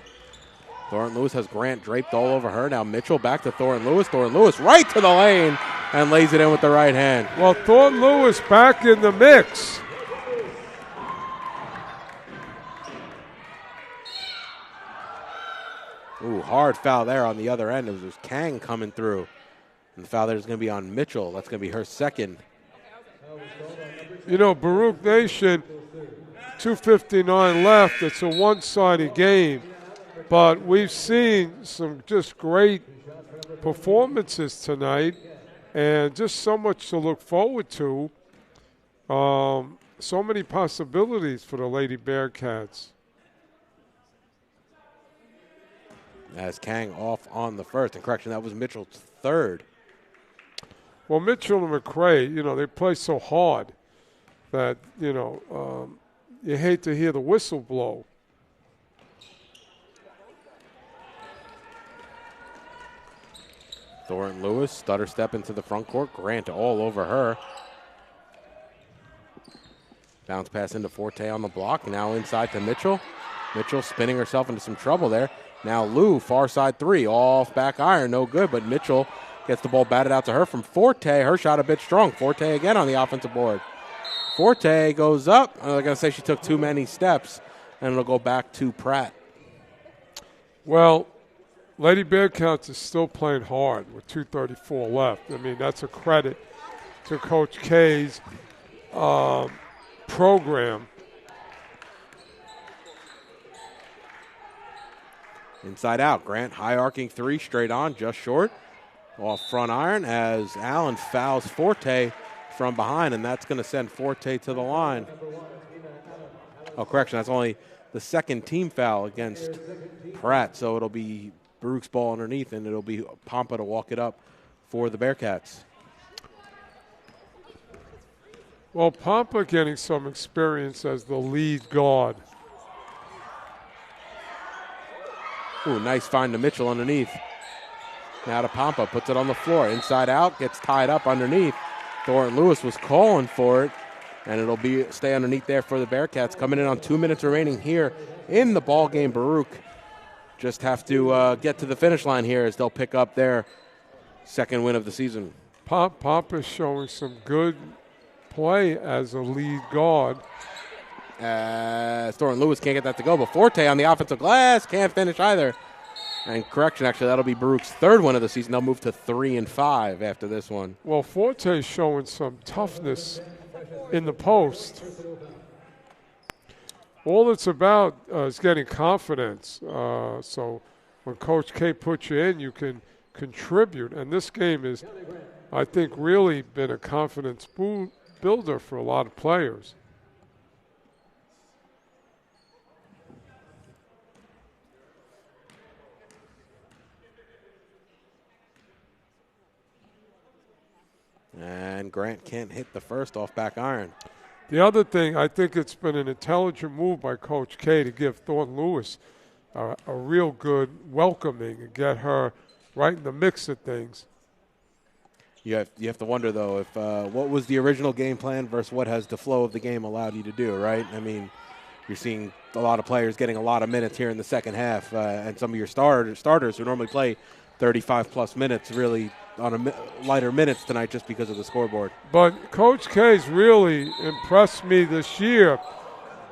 Speaker 1: Thornton Lewis has Grant draped all over her. Now Mitchell back to Thornton Lewis. Thornton Lewis right to the lane and lays it in with the right hand.
Speaker 2: Well, Thornton Lewis back in the mix.
Speaker 1: Ooh, hard foul there on the other end. It was Kang coming through. And the foul there is going to be on Mitchell. That's going to be her second.
Speaker 2: You know, Baruch Nation, 2:59 left. It's a one-sided game. But we've seen some just great performances tonight and just so much to look forward to. So many possibilities for the Lady Bearcats.
Speaker 1: As Kang off on the first. And correction, that was Mitchell's third.
Speaker 2: Well, Mitchell and McRae, you know, they play so hard that, you know, you hate to hear the whistle blow.
Speaker 1: Thornton Lewis, stutter step into the front court. Grant all over her. Bounce pass into Forte on the block. Now inside to Mitchell. Mitchell spinning herself into some trouble there. Now Lou, far side three, off back iron, no good, but Mitchell gets the ball batted out to her from Forte. Her shot a bit strong. Forte again on the offensive board. Forte goes up. I'm going to say she took too many steps, and it'll go back to Pratt.
Speaker 2: Well, Lady Bearcats is still playing hard with 2:34 left. I mean, that's a credit to Coach K's program.
Speaker 1: Inside out, Grant, high arcing three, straight on, just short. Off front iron as Allen fouls Forte from behind, and that's going to send Forte to the line. Oh, correction, that's only the second team foul against Pratt, so it'll be Baruch's ball underneath, and it'll be Pompa to walk it up for the Bearcats.
Speaker 2: Well, Pompa getting some experience as the lead guard.
Speaker 1: Ooh, nice find to Mitchell underneath. Now to Pompa, puts it on the floor. Inside out, gets tied up underneath. Thornton Lewis was calling for it, and it'll stay underneath there for the Bearcats. Coming in on 2 minutes remaining here in the ball game. Baruch just have to get to the finish line here as they'll pick up their second win of the season.
Speaker 2: Pompa's showing some good play as a lead guard.
Speaker 1: Thornton Lewis can't get that to go, but Forte on the offensive glass can't finish either. And correction, actually, that'll be Baruch's third win of the season. They'll move to 3-5 after this one.
Speaker 2: Well, Forte's showing some toughness in the post. All it's about is getting confidence. So when Coach K puts you in, you can contribute. And this game is, I think, really been a confidence builder for a lot of players.
Speaker 1: And Grant can't hit the first off back iron.
Speaker 2: The other thing, I think it's been an intelligent move by Coach K to give Thornton Lewis a real good welcoming and get her right in the mix of things.
Speaker 1: You have to wonder, though, if what was the original game plan versus what has the flow of the game allowed you to do, right? I mean, you're seeing a lot of players getting a lot of minutes here in the second half, and some of your starters who normally play 35-plus minutes really on a lighter minutes tonight just because of the scoreboard.
Speaker 2: But Coach K's really impressed me this year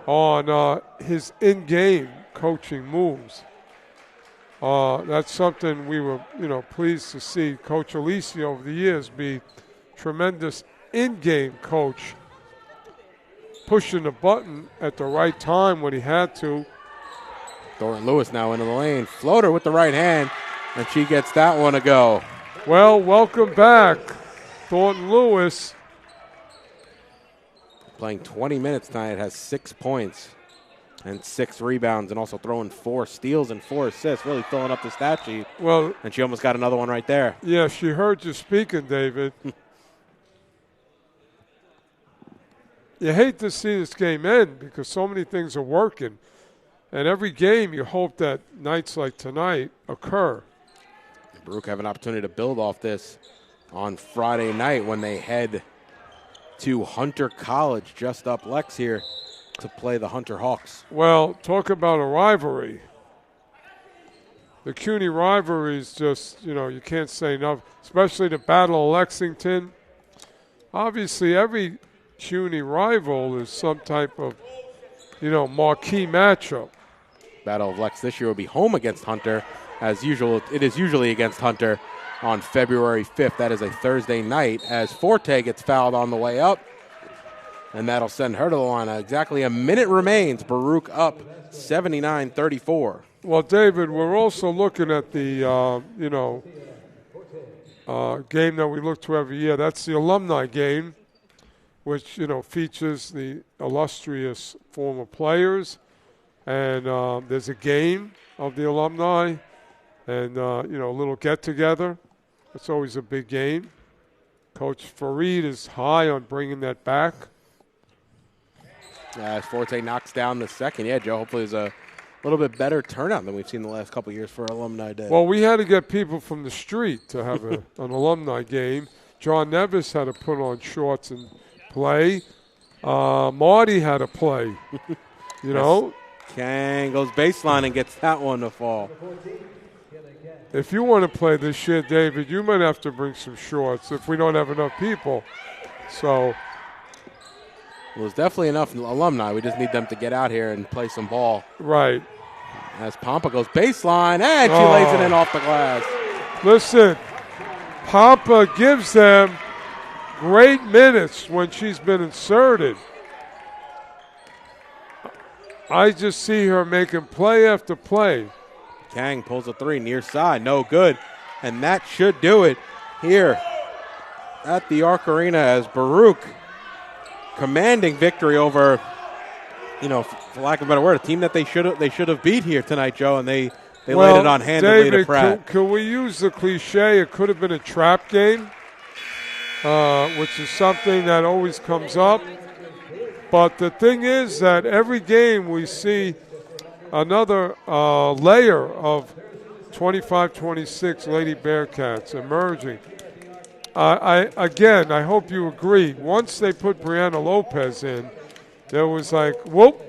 Speaker 2: on his in-game coaching moves. That's something we were, pleased to see Coach Alisi over the years be tremendous in-game coach, pushing the button at the right time when he had to.
Speaker 1: Thornton Lewis now into the lane. Floater with the right hand, and she gets that one to go.
Speaker 2: Well, welcome back, Thornton Lewis.
Speaker 1: Playing 20 minutes tonight, has 6 points and 6 rebounds, and also throwing 4 steals and 4 assists, really filling up the stat sheet.
Speaker 2: Well,
Speaker 1: and she almost got another one right there.
Speaker 2: Yeah, she heard you speaking, David. You hate to see this game end because so many things are working. And every game you hope that nights like tonight occur.
Speaker 1: Baruch have an opportunity to build off this on Friday night when they head to Hunter College, just up Lex here, to play the Hunter Hawks.
Speaker 2: Well, talk about a rivalry. The CUNY rivalry is just, you can't say enough, especially the Battle of Lexington. Obviously, every CUNY rival is some type of, marquee matchup.
Speaker 1: Battle of Lex this year will be home against Hunter. As usual, it is usually against Hunter on February 5th. That is a Thursday night as Forte gets fouled on the way up. And that'll send her to the line. Exactly a minute remains. Baruch up 79-34.
Speaker 2: Well, David, we're also looking at the, game that we look to every year. That's the alumni game, which, features the illustrious former players. And there's a game of the alumni and, a little get-together. It's always a big game. Coach Fareed is high on bringing that back.
Speaker 1: As Forte knocks down the second. Yeah, Joe, hopefully there's a little bit better turnout than we've seen the last couple of years for Alumni Day.
Speaker 2: Well, we had to get people from the street to have an alumni game. John Nevis had to put on shorts and play. Marty had to play,
Speaker 1: Kang goes baseline and gets that one to fall.
Speaker 2: If you want to play this year, David, you might have to bring some shorts if we don't have enough people. So
Speaker 1: Well, there's definitely enough alumni. We just need them to get out here and play some ball.
Speaker 2: Right.
Speaker 1: As Pompa goes baseline, and she lays it in off the glass.
Speaker 2: Listen, Pompa gives them great minutes when she's been inserted. I just see her making play after play.
Speaker 1: Kang pulls a three near side, no good. And that should do it here at the Arc Arena as Baruch commanding victory over, for lack of a better word, a team that they should have beat here tonight, Joe, and they laid it on handedly
Speaker 2: David,
Speaker 1: to Pratt.
Speaker 2: Could we use the cliche? It could have been a trap game, which is something that always comes up. But the thing is that every game we see another layer of 25-26 Lady Bearcats emerging. I hope you agree. Once they put Brianna Lopez in, there was like, whoop,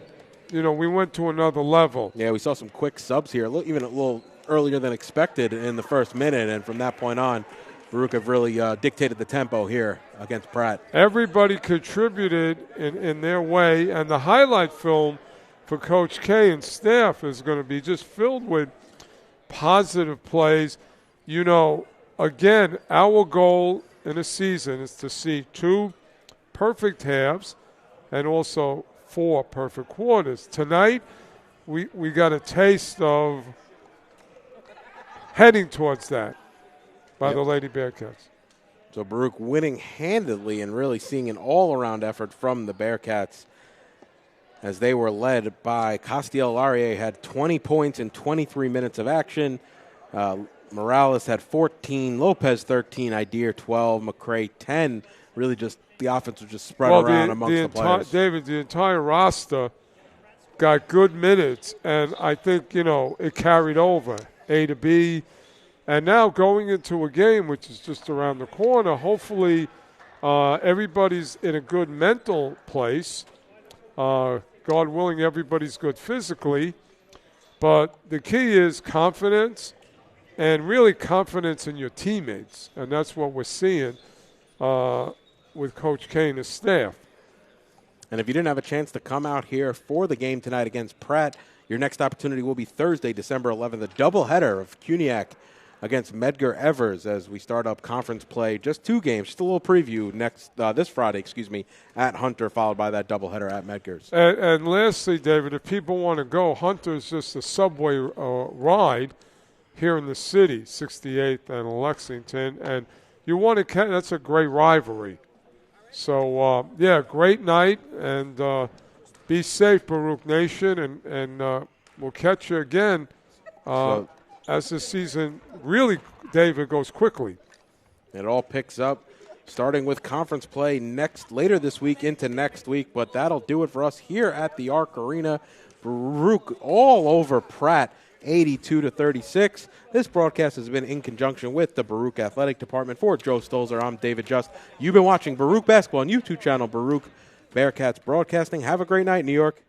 Speaker 2: we went to another level.
Speaker 1: Yeah, we saw some quick subs here, even a little earlier than expected in the first minute, and from that point on, Baruch have really dictated the tempo here against Pratt.
Speaker 2: Everybody contributed in their way, and the highlight film for Coach K and staff is going to be just filled with positive plays. Again, our goal in a season is to see 2 perfect halves and also 4 perfect quarters. Tonight, we got a taste of heading towards that by the Lady Bearcats.
Speaker 1: So Baruch winning handedly and really seeing an all-around effort from the Bearcats as they were led by Kostyal-Larrier, had 20 points in 23 minutes of action. Morales had 14, Lopez 13, Idir 12, McRae 10. Really just the offense was just spread around amongst the players.
Speaker 2: David, the entire roster got good minutes, and I think, it carried over A to B. And now going into a game which is just around the corner, hopefully everybody's in a good mental place. God willing, everybody's good physically. But the key is confidence and really confidence in your teammates. And that's what we're seeing with Coach K and his staff.
Speaker 1: And if you didn't have a chance to come out here for the game tonight against Pratt, your next opportunity will be Thursday, December 11th, a doubleheader of CUNYAC against Medgar Evers as we start up conference play. Just 2 games, just a little preview this Friday, at Hunter, followed by that doubleheader at Medgar's.
Speaker 2: And lastly, David, if people want to go, Hunter's just a subway ride here in the city, 68th and Lexington, and you want to that's a great rivalry. So, great night, and be safe, Baruch Nation, and we'll catch you again as the season really, David, goes quickly.
Speaker 1: It all picks up, starting with conference play later this week into next week, but that'll do it for us here at the Arc Arena. Baruch all over Pratt, 82-36. This broadcast has been in conjunction with the Baruch Athletic Department. For Joe Stolzer, I'm David Just. You've been watching Baruch Basketball on YouTube channel, Baruch Bearcats Broadcasting. Have a great night, New York.